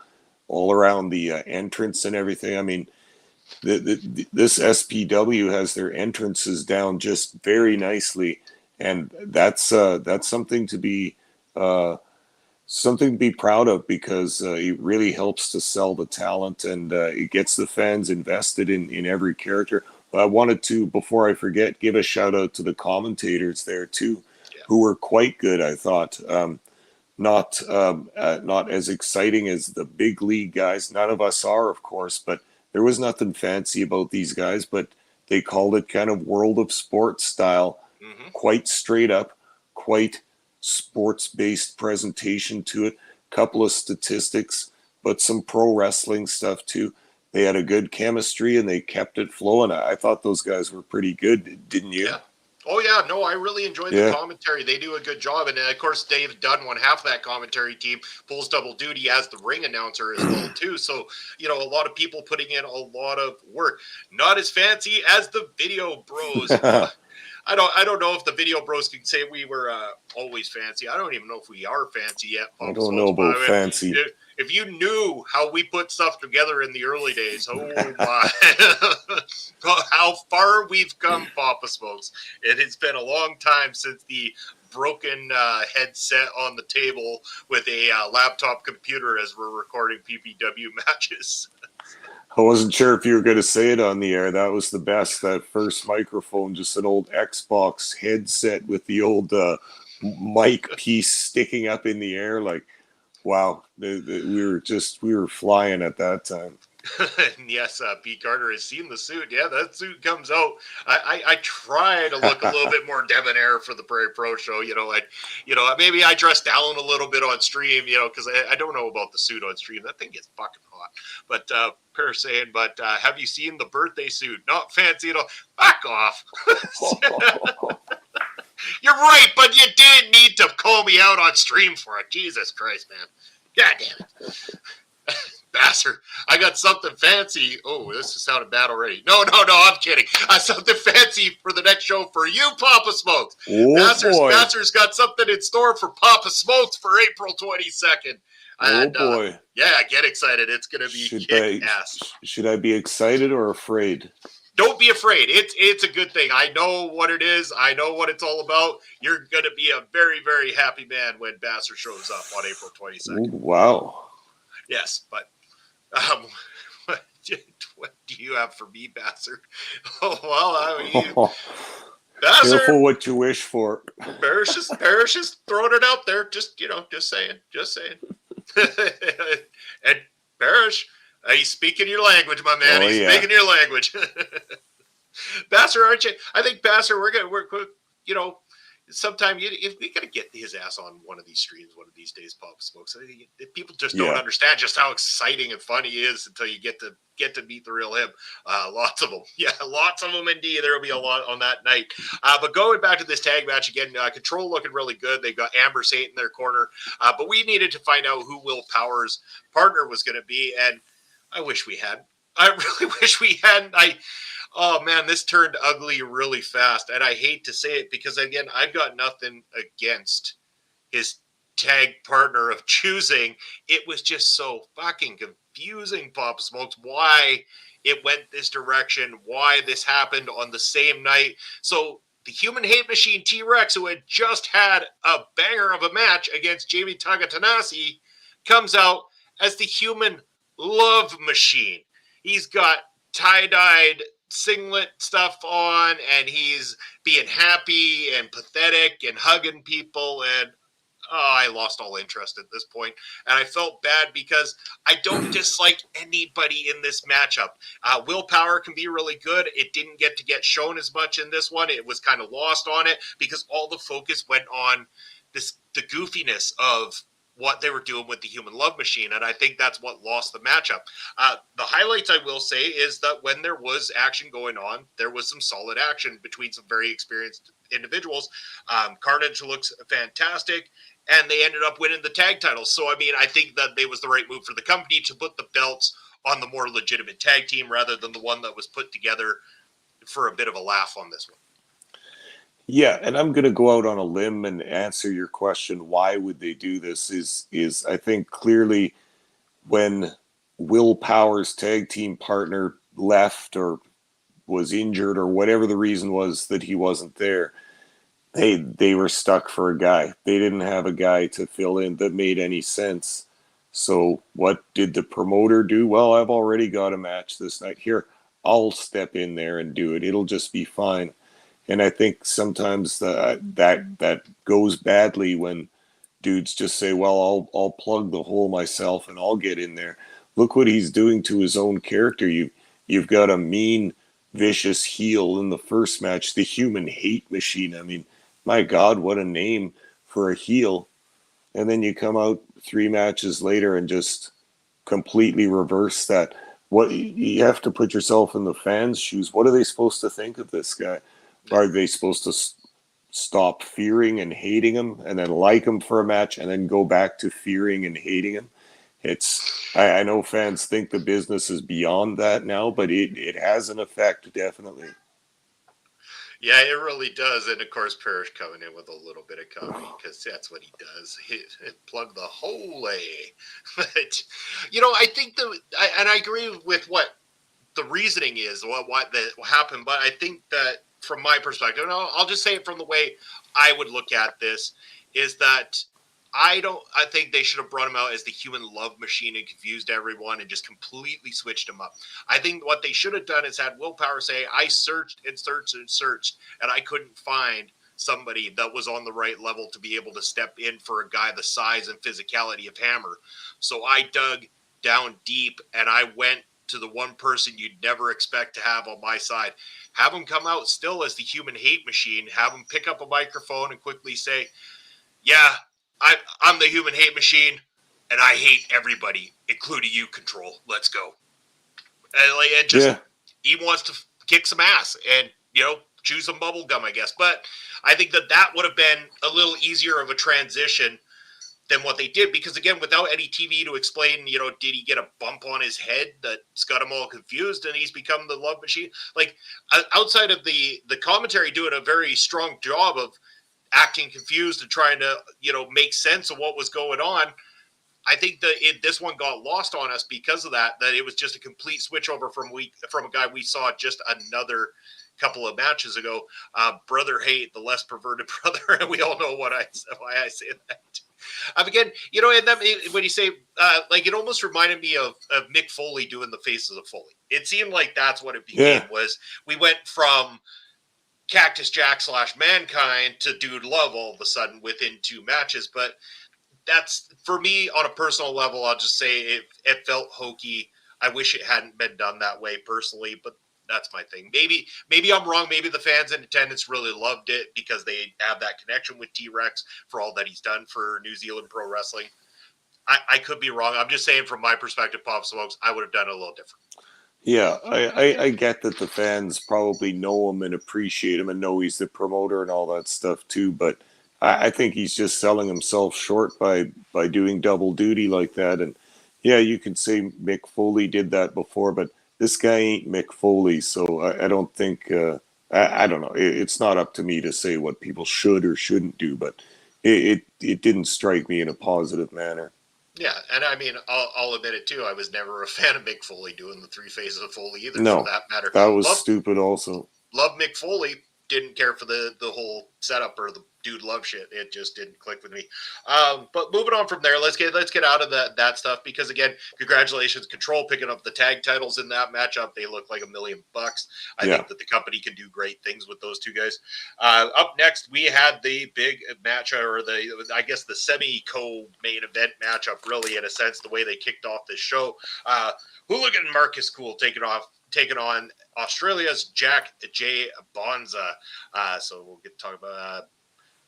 all around the entrance and everything. I mean, this SPW has their entrances down just very nicely, and that's something to be proud of because it really helps to sell the talent and it gets the fans invested in every character. I wanted to, before I forget, give a shout out to the commentators there too, who were quite good. I thought not as exciting as the big league guys. None of us are, of course, but there was nothing fancy about these guys. But they called it kind of World of Sports style, quite straight up, quite sports-based presentation to it. Couple of statistics, but some pro wrestling stuff too. They had a good chemistry and they kept it flowing. I thought those guys were pretty good, didn't you? Yeah. Oh, yeah. No, I really enjoyed the commentary. They do a good job. And, of course, Dave Dunn, one half of that commentary team, pulls double duty as the ring announcer as well, too. So, a lot of people putting in a lot of work. Not as fancy as the Video Bros. I don't know if the Video Bros can say we were always fancy. I don't even know if we are fancy yet. I don't know about fancy. If you knew how we put stuff together in the early days, oh my, how far we've come, Papa Smokes. It has been a long time since the broken headset on the table with a laptop computer as we're recording PPW matches. I wasn't sure if you were going to say it on the air. That was the best. That first microphone, just an old Xbox headset with the old mic piece sticking up in the air. Like, wow, we were flying at that time. And yes, Pete Carter has seen the suit. Yeah, that suit comes out. I try to look a little bit more debonair for the Prairie Pro show. Maybe I dress down a little bit on stream. Because I don't know about the suit on stream. That thing gets fucking hot. But have you seen the birthday suit? Not fancy at all. Back off. You're right, but you didn't need to call me out on stream for it. Jesus Christ, man. God damn it. Basser, I got something fancy. Oh, this is sounding bad already. No, I'm kidding. Something fancy for the next show for you, Papa Smokes. Basser's got something in store for Papa Smokes for April 22nd. And, boy. Yeah, get excited. It's going to be kick-ass. Should I be excited or afraid? Don't be afraid. It's a good thing. I know what it is. I know what it's all about. You're going to be a very, very happy man when Basser shows up on April 22nd. Ooh, wow. Yes, but what do you have for me, Basser? Oh, well, Basser, careful what you wish for. Parrish is throwing it out there. Just saying. And Parrish, he's speaking your language, my man. He's speaking your language. Basser, aren't you? I think Basser, we're sometime if we gotta get his ass on one of these streams one of these days, Papa Smokes. I think people just don't understand just how exciting and fun he is until you get to meet the real him. Lots of them. Yeah, lots of them indeed. There will be a lot on that night. But going back to this tag match again, Control looking really good. They've got Amber Saint in their corner. But we needed to find out who Will Power's partner was going to be, and I wish we had. I really wish we hadn't. Oh man, this turned ugly really fast, and I hate to say it because again, I've got nothing against his tag partner of choosing. It was just so fucking confusing, Pop Smokes, why it went this direction, why this happened on the same night. So the Human Hate Machine T-Rex, who had just had a banger of a match against Jamie Tagatanasi, comes out as the Human Love Machine. He's got tie-dyed singlet stuff on, and he's being happy and pathetic and hugging people, and I lost all interest at this point, and I felt bad because I don't dislike anybody in this matchup. Willpower can be really good. It didn't get shown as much in this one. It was kind of lost on it because all the focus went on the goofiness of what they were doing with the Human Love Machine, and I think that's what lost the matchup. The highlights, I will say, is that when there was action going on, there was some solid action between some very experienced individuals. Carnage looks fantastic, and they ended up winning the tag titles. So, I mean, I think that it was the right move for the company to put the belts on the more legitimate tag team rather than the one that was put together for a bit of a laugh on this one. Yeah, and I'm going to go out on a limb and answer your question. Why would they do this? Is I think clearly when Will Power's tag team partner left or was injured or whatever the reason was that he wasn't there, they were stuck for a guy. They didn't have a guy to fill in that made any sense. So what did the promoter do? Well, I've already got a match this night. Here, I'll step in there and do it. It'll just be fine. And I think sometimes that goes badly when dudes just say, well, I'll plug the hole myself and I'll get in there. Look what he's doing to his own character. You've got a mean, vicious heel in the first match, the Human Hate Machine. I mean, my God, what a name for a heel. And then you come out 3 matches later and just completely reverse that. What you have to put yourself in the fans' shoes. What are they supposed to think of this guy? Are they supposed to stop fearing and hating him and then like him for a match and then go back to fearing and hating him? I know fans think the business is beyond that now, but it has an effect, definitely. Yeah, it really does. And of course, Parrish coming in with a little bit of comedy because that's what he does. He plug the hole. But, I think and I agree with what the reasoning is, what happened. But I think that from my perspective, and I'll just say it from the way I would look at this, is that I think they should have brought him out as the Human Love Machine and confused everyone and just completely switched him up. I think what they should have done is had Willpower say, I searched and searched and searched, and I couldn't find somebody that was on the right level to be able to step in for a guy the size and physicality of Hammer. So I dug down deep, and I went to the one person you'd never expect to have on my side. Have him come out still as the Human Hate Machine, have him pick up a microphone and quickly say, yeah, I'm the Human Hate Machine, and I hate everybody, including you, Control. Let's go. And just, He wants to kick some ass and, chew some bubble gum, I guess. But I think that would have been a little easier of a transition than what they did, because again, without any TV to explain, did he get a bump on his head that's got him all confused and he's become the Love Machine? Like, outside of the commentary doing a very strong job of acting confused and trying to, make sense of what was going on, I think that this one got lost on us because of that it was just a complete switchover from a guy we saw just another couple of matches ago. Brother Hate, the less perverted brother, and we all know why I say that. Again, and then when you say, it almost reminded me of Mick Foley doing the Faces of Foley. It seemed like that's what it became, was we went from Cactus Jack / Mankind to Dude Love all of a sudden within 2 matches. But that's, for me, on a personal level, I'll just say it felt hokey. I wish it hadn't been done that way personally, but that's my thing. Maybe I'm wrong. Maybe the fans in attendance really loved it because they have that connection with T-Rex for all that he's done for New Zealand Pro Wrestling. I could be wrong. I'm just saying from my perspective, Pop Smokes, I would have done it a little different. Yeah, I get that the fans probably know him and appreciate him and know he's the promoter and all that stuff too, but I think he's just selling himself short by doing double duty like that. And yeah, you can say Mick Foley did that before, but this guy ain't Mick Foley, so I don't think I don't know. It's not up to me to say what people should or shouldn't do, but it didn't strike me in a positive manner. Yeah, and I mean, I'll admit it too. I was never a fan of Mick Foley doing the 3 phases of Foley either, No, for that matter. that was stupid also. Love Mick Foley. Didn't care for the whole setup or the dude love shit. It just didn't click with me. But moving on from there, let's get out of that stuff, because again, congratulations, Control picking up the tag titles in that matchup. They look like $1 million. I think that the company can do great things with those two guys. Up next, we had the big match, or the semi-co-main event matchup, really, in a sense, the way they kicked off this show. Hooligan Marcus Cool taking on Australia's Jack J. Bonza. So we'll get to talk about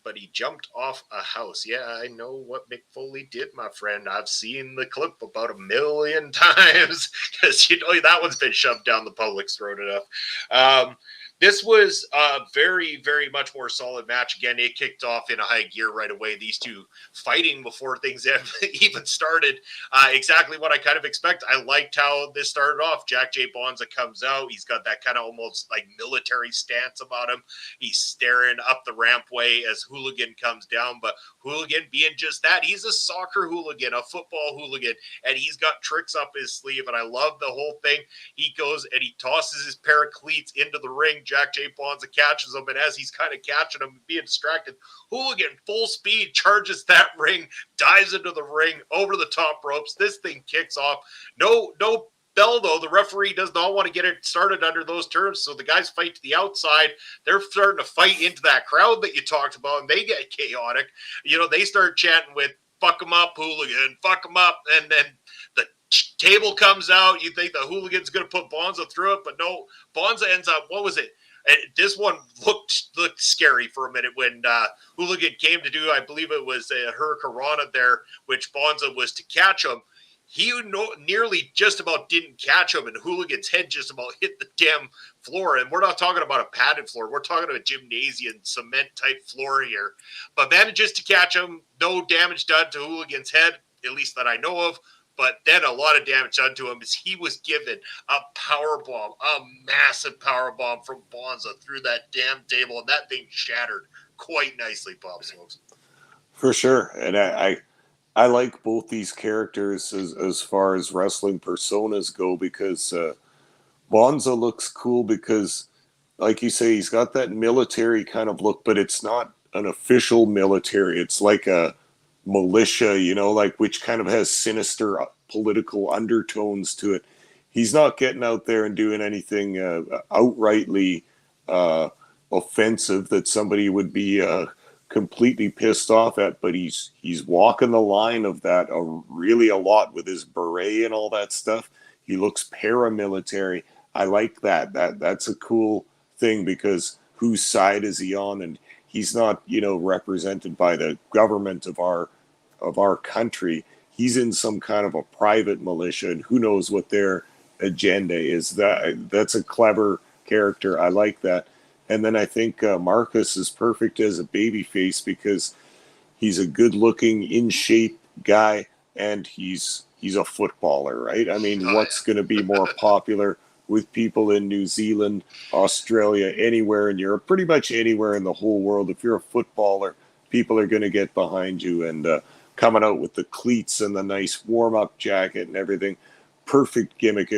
but he jumped off a house. Yeah, I know what Mick Foley did, my friend. I've seen the clip about 1 million times, because that one's been shoved down the public's throat enough. This was a very, very much more solid match. Again, it kicked off in a high gear right away. These two fighting before things even started. Exactly what I kind of expect. I liked how this started off. Jack J. Bonza comes out. He's got that kind of almost like military stance about him. He's staring up the rampway as Hooligan comes down. But Hooligan being just that, he's a soccer hooligan, a football hooligan, and he's got tricks up his sleeve. And I love the whole thing. He goes and he tosses his pair of cleats into the ring. Jack J. Bonza catches him, and as he's kind of catching him and being distracted, Hooligan full speed charges that ring, dives into the ring, over the top ropes. This thing kicks off. No bell, though. The referee does not want to get it started under those terms, so the guys fight to the outside. They're starting to fight into that crowd that you talked about, and they get chaotic. They start chanting with "fuck him up, Hooligan, fuck him up," and then the table comes out. You think the Hooligan's going to put Bonza through it, but no. Bonza ends up, what was it? This one looked scary for a minute when Hooligan came to do, I believe it was a Hurricanrana there, which Bonza was to catch him. He nearly just about didn't catch him, and Hooligan's head just about hit the damn floor. And we're not talking about a padded floor. We're talking about a gymnasium cement-type floor here. But manages to catch him. No damage done to Hooligan's head, at least that I know of. But then a lot of damage done to him as he was given a power bomb, a massive power bomb from Bonza through that damn table, and that thing shattered quite nicely, Bob Smokes. For sure. And I like both these characters as far as wrestling personas go, because Bonza looks cool because, like you say, he's got that military kind of look, but it's not an official military. It's like a militia, which kind of has sinister political undertones to it. He's not getting out there and doing anything outrightly offensive that somebody would be completely pissed off at, but he's walking the line of that really a lot with his beret and all that stuff. He looks paramilitary. I like that. That's a cool thing, because whose side is he on? And he's not, represented by the government of our country. He's in some kind of a private militia, and who knows what their agenda is. That's a clever character. I like that. And then I think Marcus is perfect as a babyface, because he's a good-looking, in-shape guy, and he's a footballer, right? I mean, what's going to be more popular with people in New Zealand, Australia, anywhere in Europe, pretty much anywhere in the whole world? If you're a footballer, people are going to get behind you, and coming out with the cleats and the nice warm-up jacket and everything. Perfect gimmick.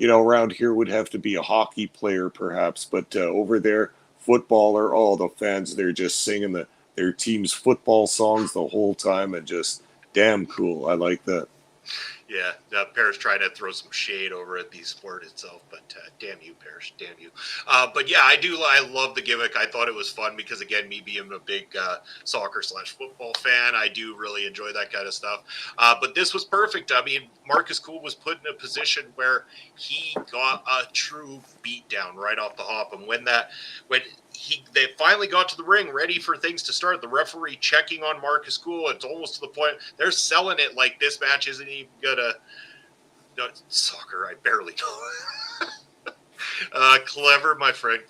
Around here would have to be a hockey player perhaps, but over there, footballer, all the fans, they're just singing their team's football songs the whole time, and just damn cool. I like that. Yeah, Parrish trying to throw some shade over at the sport itself, but damn you, Parrish, damn you. But yeah, I love the gimmick. I thought it was fun because, again, me being a big soccer/football fan, I do really enjoy that kind of stuff. But this was perfect. I mean, Marcus Cool was put in a position where he got a true beatdown right off the hop, and when they finally got to the ring ready for things to start, the referee checking on Marcus Cool, it's almost to the point they're selling it like this match isn't even gonna. No, soccer, I barely know. Clever, my friend.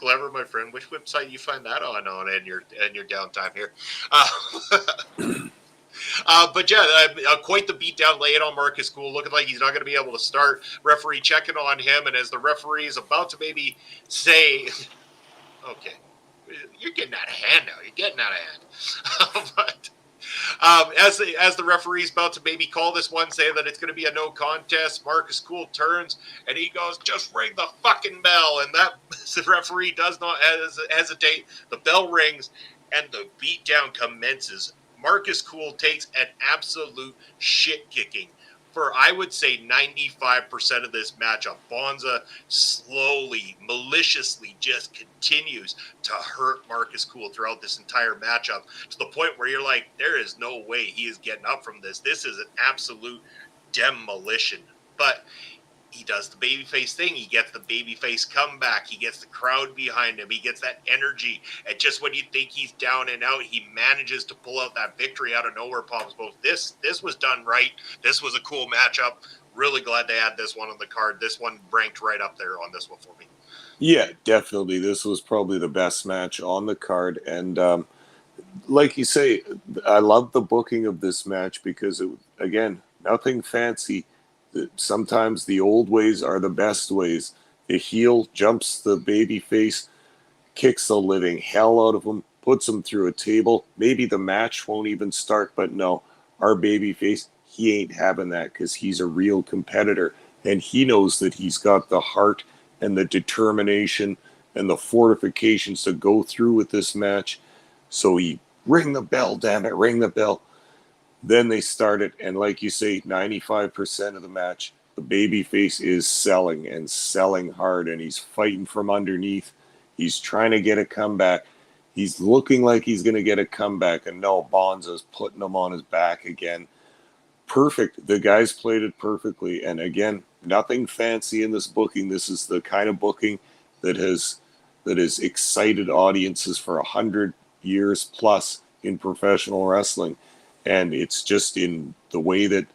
Which website you find that on in your downtime here? But yeah, quite the beatdown laying on Marcus Cool, looking like he's not going to be able to start. Referee checking on him, and as the referee is about to maybe say, okay, you're getting out of hand now. You're getting out of hand. But as the referee's about to maybe call this one, say that it's going to be a no contest, Marcus Cool turns and he goes, just ring the fucking bell. And that the referee does not hesitate. The bell rings and the beatdown commences. Marcus Cool takes an absolute shit kicking for, I would say, 95% of this matchup. Bonza slowly, maliciously just continues to hurt Marcus Cool throughout this entire matchup to the point where you're like, there is no way he is getting up from this. This is an absolute demolition. But he does the babyface thing. He gets the babyface comeback. He gets the crowd behind him. He gets that energy. And just when you think he's down and out, he manages to pull out that victory out of nowhere, Palms Both. This was done right. This was a cool matchup. Really glad they had this one on the card. This one ranked right up there on this one for me. Yeah, definitely. This was probably the best match on the card. And like you say, I love the booking of this match because, again, nothing fancy. Sometimes the old ways are the best ways. The heel jumps the baby face, kicks the living hell out of him, puts him through a table. Maybe the match won't even start, but no, our baby face, he ain't having that because he's a real competitor. And he knows that he's got the heart and the determination and the fortifications to go through with this match. So he, ring the bell, damn it, ring the bell. Then they started, and like you say, 95% of the match, the babyface is selling and selling hard, and he's fighting from underneath. He's trying to get a comeback. He's looking like he's going to get a comeback, and no, Bonza's putting him on his back again. Perfect. The guys played it perfectly, and again, nothing fancy in this booking. This is the kind of booking that has excited audiences for 100 years plus in professional wrestling. And it's just in the way that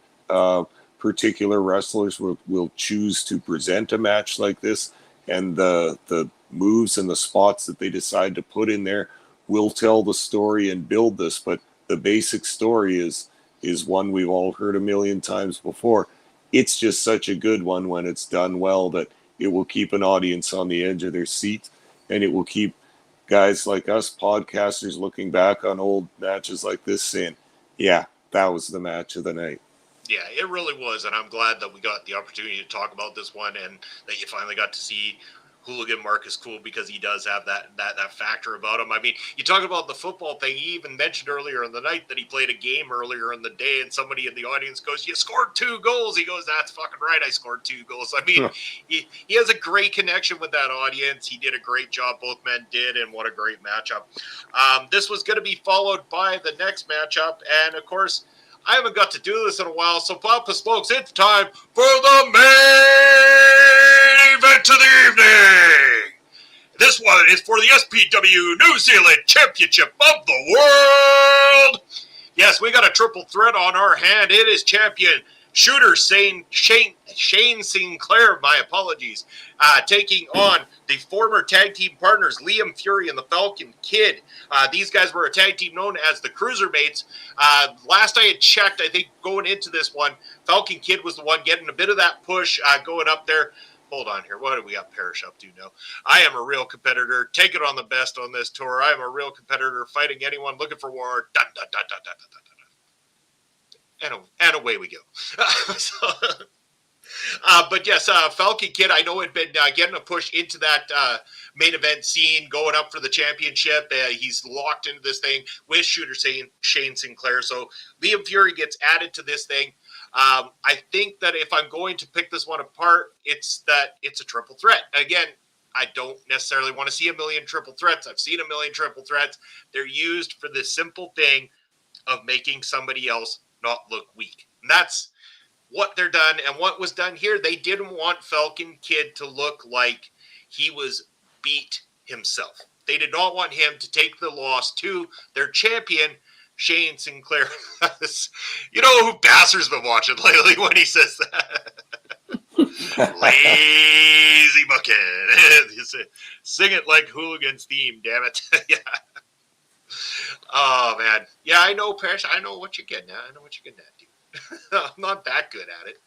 particular wrestlers will choose to present a match like this, and the moves and the spots that they decide to put in there will tell the story and build this. But the basic story is one we've all heard a million times before. It's just such a good one when it's done well that it will keep an audience on the edge of their seat, and it will keep guys like us podcasters looking back on old matches like this saying, yeah, that was the match of the night. Yeah, it really was, and I'm glad that we got the opportunity to talk about this one and that you finally got to see hooligan Marcus Cool because he does have that factor about him. I mean, you talk about the football thing. He even mentioned earlier in the night that he played a game earlier in the day, and somebody in the audience goes, "You scored 2 goals." He goes, "That's fucking right. I scored 2 goals." I mean, he has a great connection with that audience. He did a great job. Both men did, and what a great matchup. This was going to be followed by the next matchup, and of course, I haven't got to do this in a while, so Papa Smokes, it's time for the main event of the evening. This one is for the SPW New Zealand Championship of the World. Yes, we got a triple threat on our hand. It is champion Shooter Shane Sinclair, my apologies, taking on the former tag team partners Liam Fury and the Falcon Kid. These guys were a tag team known as the Cruisermates. Last I had checked, I think going into this one, Falcon Kid was the one getting a bit of that push going up there. Hold on here. What do we got Parrish up to now? I am a real competitor. Take it on the best on this tour. I am a real competitor fighting anyone looking for war. Dun, dun, dun, dun, dun, dun, dun. And away we go. But yes, Falcon Kid, I know had been getting a push into that main event scene, going up for the championship. He's locked into this thing with Shooter Shane Sinclair. So Liam Fury gets added to this thing. I think that if I'm going to pick this one apart, it's a triple threat. Again, I don't necessarily want to see a million triple threats. I've seen a million triple threats. They're used for the simple thing of making somebody else not look weak. And that's what they're done. And what was done here, they didn't want Falcon Kid to look like he was beat himself. They did not want him to take the loss to their champion, Shane Sinclair. You know who Basser's been watching lately when he says that? Lazy bucket. Sing it like Hooligan's theme, damn it. Yeah. Oh man, yeah, I know, Parrish. I know what you're getting at. Dude. I'm not that good at it.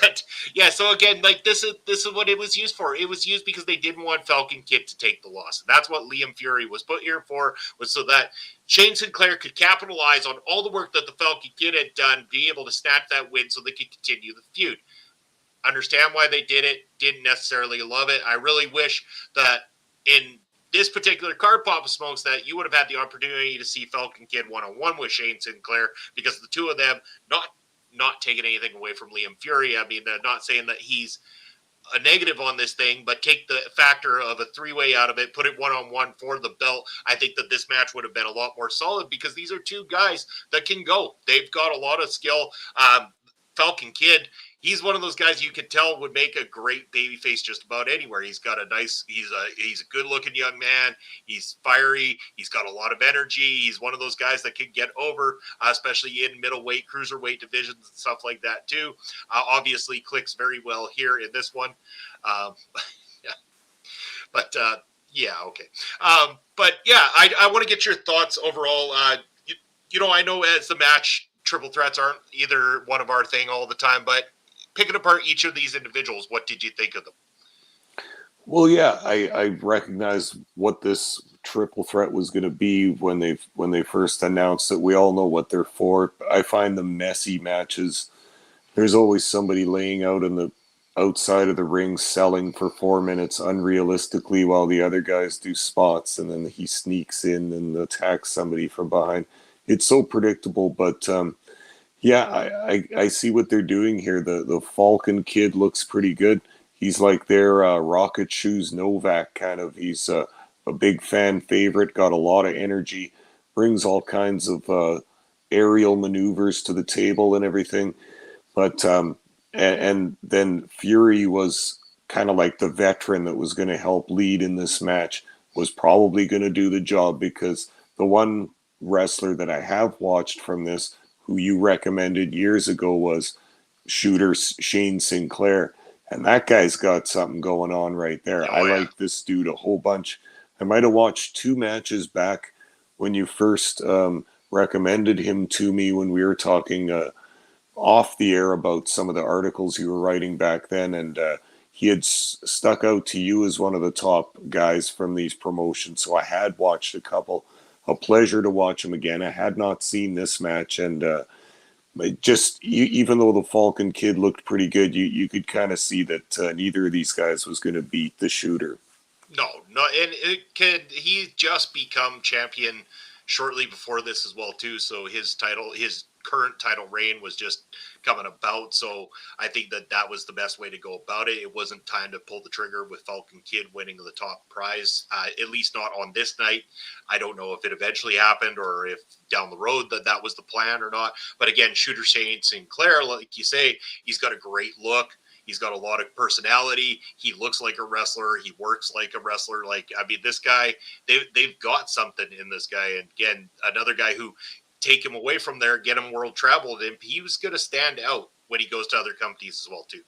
But yeah, so again, like this is what it was used for. It was used because they didn't want Falcon Kid to take the loss. And that's what Liam Fury was put here for, was so that Shane Sinclair could capitalize on all the work that the Falcon Kid had done, be able to snap that win so they could continue the feud. Understand why they did it, didn't necessarily love it. I really wish that in this particular card, Papa Smokes, that you would have had the opportunity to see Falcon Kid one-on-one with Shane Sinclair, because the two of them, not taking anything away from Liam Fury. I mean, not saying that he's a negative on this thing, but take the factor of a three-way out of it, put it one-on-one for the belt. I think that this match would have been a lot more solid, because these are two guys that can go. They've got a lot of skill. Falcon Kid, he's one of those guys you could tell would make a great babyface just about anywhere. He's got he's a good-looking young man. He's fiery. He's got a lot of energy. He's one of those guys that can get over, especially in middleweight, cruiserweight divisions and stuff like that too. Obviously, clicks very well here in this one. Yeah, but yeah, okay. But yeah, I want to get your thoughts overall. I know as the match, triple threats aren't either one of our thing all the time, but picking apart each of these individuals, what did you think of them? Well, yeah, I recognized what this triple threat was going to be when they first announced it. We all know what they're for. I find the messy matches. There's always somebody laying out in the outside of the ring selling for 4 minutes unrealistically while the other guys do spots, and then he sneaks in and attacks somebody from behind. It's so predictable, but yeah, I see what they're doing here. The Falcon Kid looks pretty good. He's like their Rocket Shoes Novak kind of. He's a big fan favorite, got a lot of energy, brings all kinds of aerial maneuvers to the table and everything. But and then Fury was kind of like the veteran that was going to help lead in this match, was probably going to do the job, because the one wrestler that I have watched from this, who you recommended years ago, was Shooter Shane Sinclair. And that guy's got something going on right there. Oh, I yeah. like this dude a whole bunch. I might have watched 2 matches back when you first recommended him to me, when we were talking off the air about some of the articles you were writing back then. And he had stuck out to you as one of the top guys from these promotions. So I had watched a couple. A pleasure to watch him again. I had not seen this match, and even though the Falcon Kid looked pretty good, you could kind of see that neither of these guys was going to beat the Shooter. No, and he just become champion shortly before this as well too. So his current title reign was just coming about. So I think that was the best way to go about it. It wasn't time to pull the trigger with Falcon Kid winning the top prize, at least not on this night. I don't know if it eventually happened or if down the road that was the plan or not. But again, Shooter Shane Sinclair, like you say, he's got a great look. He's got a lot of personality. He looks like a wrestler. He works like a wrestler. This guy, they've got something in this guy. And again, another guy who, take him away from there, get him world traveled, and he was going to stand out when he goes to other companies as well too.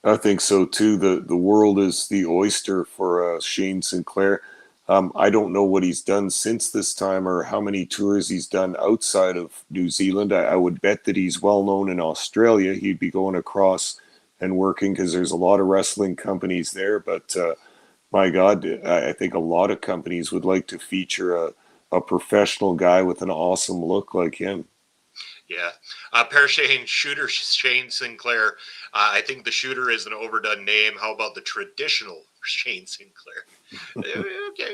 I think so too. The world is the oyster for Shane Sinclair. I don't know what he's done since this time, or how many tours he's done outside of New Zealand. I would bet that he's well known in Australia. He'd be going across and working, because there's a lot of wrestling companies there. But my God, I think a lot of companies would like to feature a professional guy with an awesome look like him. Yeah. Shooter Shane Sinclair. I think the Shooter is an overdone name. How about the traditional Shane Sinclair? Okay,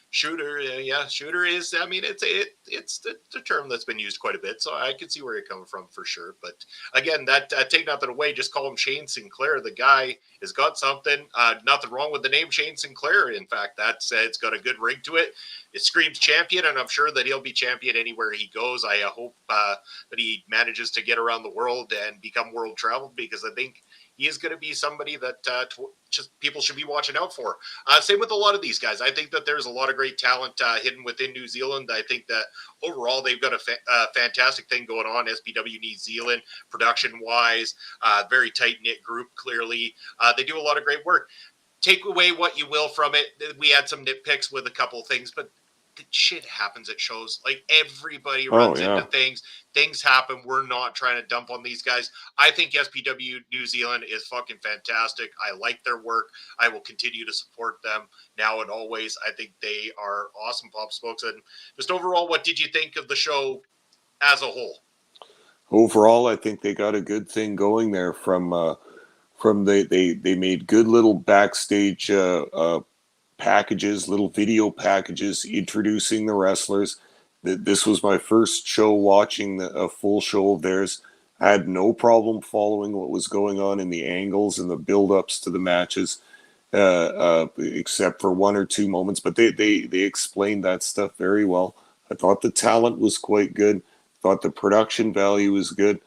Shooter. Yeah, Shooter is. I mean, it's the term that's been used quite a bit, so I can see where you're coming from for sure. But again, that take nothing away. Just call him Shane Sinclair. The guy has got something. Nothing wrong with the name Shane Sinclair. In fact, it's got a good ring to it. It screams champion, and I'm sure that he'll be champion anywhere he goes. I hope that he manages to get around the world and become world traveled, because I think he is going to be somebody that just people should be watching out for. Same with a lot of these guys. I think that there's a lot of great talent hidden within New Zealand. I think that overall they've got a fantastic thing going on. SPW New Zealand, production-wise, very tight-knit group, clearly. They do a lot of great work. take away what you will from it. We had some nitpicks with a couple of things, but the shit happens at shows. Like, everybody runs into things. Things happen. We're not trying to dump on these guys. I think SPW New Zealand is fucking fantastic. I like their work. I will continue to support them now and always. I think they are awesome, Pop Smokes. And just overall, what did you think of the show as a whole? Overall, I think they got a good thing going there. They made good little backstage packages, little video packages introducing the wrestlers. This was my first show watching a full show of theirs. I had no problem following what was going on in the angles and the build-ups to the matches, except for one or two moments. But they explained that stuff very well. I thought the talent was quite good. Thought the production value was good.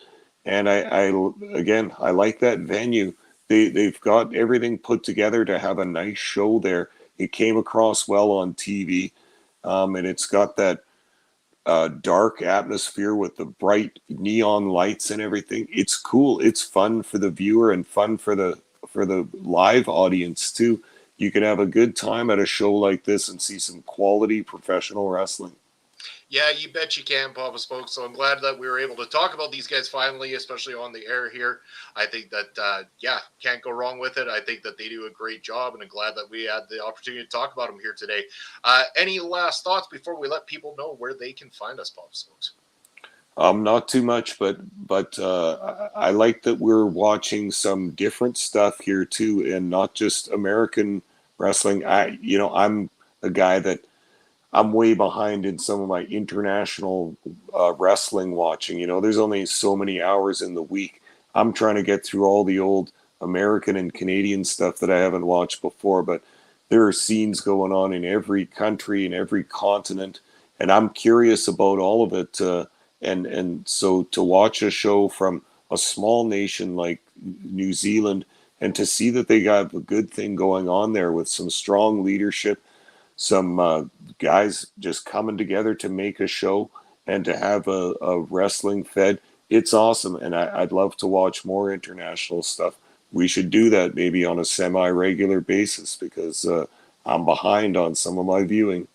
And I like that venue. They've got everything put together to have a nice show there. It came across well on TV, and it's got that dark atmosphere with the bright neon lights and everything. It's cool. It's fun for the viewer and fun for the live audience too. You can have a good time at a show like this and see some quality professional wrestling. Yeah, you bet you can, Papa Spoke. So I'm glad that we were able to talk about these guys finally, especially on the air here. I think that, can't go wrong with it. I think that they do a great job, and I'm glad that we had the opportunity to talk about them here today. Any last thoughts before we let people know where they can find us, Papa Spokes? Not too much, but I like that we're watching some different stuff here too, and not just American wrestling. I'm a guy that I'm way behind in some of my international wrestling watching. There's only so many hours in the week. I'm trying to get through all the old American and Canadian stuff that I haven't watched before, but there are scenes going on in every country, in every continent, and I'm curious about all of it. And so to watch a show from a small nation like New Zealand and to see that they got a good thing going on there with some strong leadership, some guys just coming together to make a show and to have a wrestling fed, it's awesome. And I'd love to watch more international stuff. We should do that maybe on a semi-regular basis because I'm behind on some of my viewing.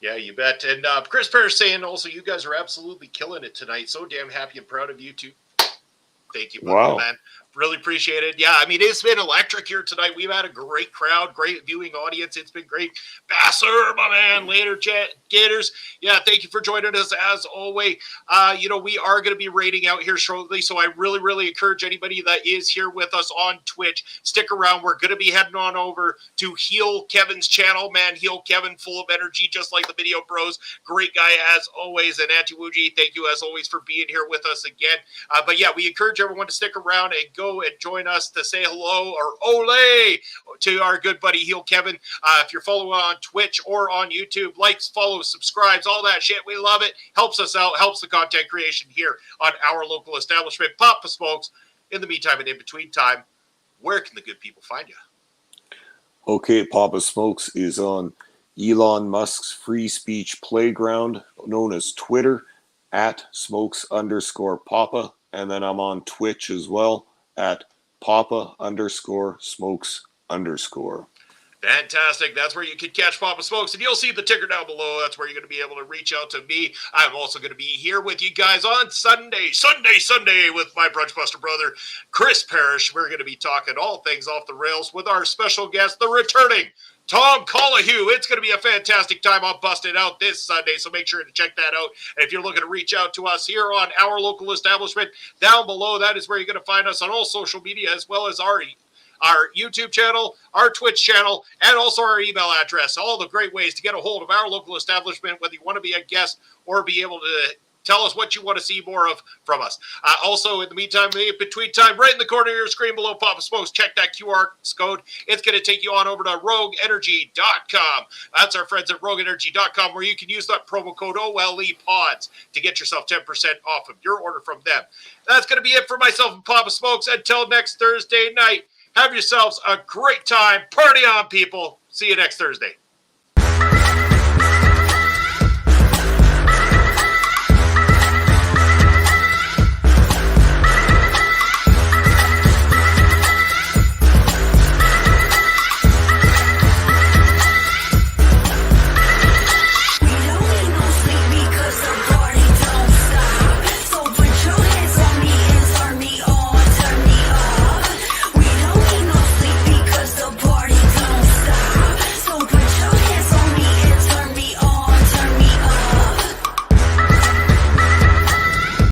Yeah, you bet. And Chris Parrish saying also, you guys are absolutely killing it tonight. So damn happy and proud of you too. Thank you, wow, man. Really appreciate it. Yeah, I mean, it's been electric here tonight. We've had a great crowd, great viewing audience. It's been great. Basser, my man, later, Gators. Yeah, thank you for joining us as always. We are going to be rating out here shortly, so I really, really encourage anybody that is here with us on Twitch, stick around. We're going to be heading on over to Heel Kevin's channel. Man, Heel Kevin, full of energy, just like the Video Bros. Great guy as always. And Auntie Wuji, thank you as always for being here with us again. But yeah, we encourage everyone to stick around and go and join us to say hello or ole to our good buddy Heel Kevin. If you're following on Twitch or on YouTube, likes, follows, subscribes, all that shit. We love it. Helps us out. Helps the content creation here on our local establishment. Papa Smokes. In the meantime and in between time, where can the good people find you? Okay, Papa Smokes is on Elon Musk's free speech playground known as Twitter at Smokes_Papa. And then I'm on Twitch as well at Papa_Smokes_. Fantastic. That's where you can catch Papa Smokes, and you'll see the ticker down below. That's where you're going to be able to reach out to me. I'm also going to be here with you guys on Sunday with my Brunch Buster brother, Chris Parrish. We're going to be talking all things off the rails with our special guest, the returning Tom Collahue. It's going to be a fantastic time on Busted Out this Sunday, so make sure to check that out. And if you're looking to reach out to us here on our local establishment, down below, that is where you're going to find us on all social media, as well as our YouTube channel, our Twitch channel, and also our email address. All the great ways to get a hold of our local establishment, whether you want to be a guest or be able to tell us what you want to see more of from us. Also, in the meantime, in between time, right in the corner of your screen below Papa Smokes, check that QR code. It's going to take you on over to RogueEnergy.com. That's our friends at RogueEnergy.com, where you can use that promo code OLEPODS to get yourself 10% off of your order from them. That's going to be it for myself and Papa Smokes. Until next Thursday night, have yourselves a great time. Party on, people. See you next Thursday.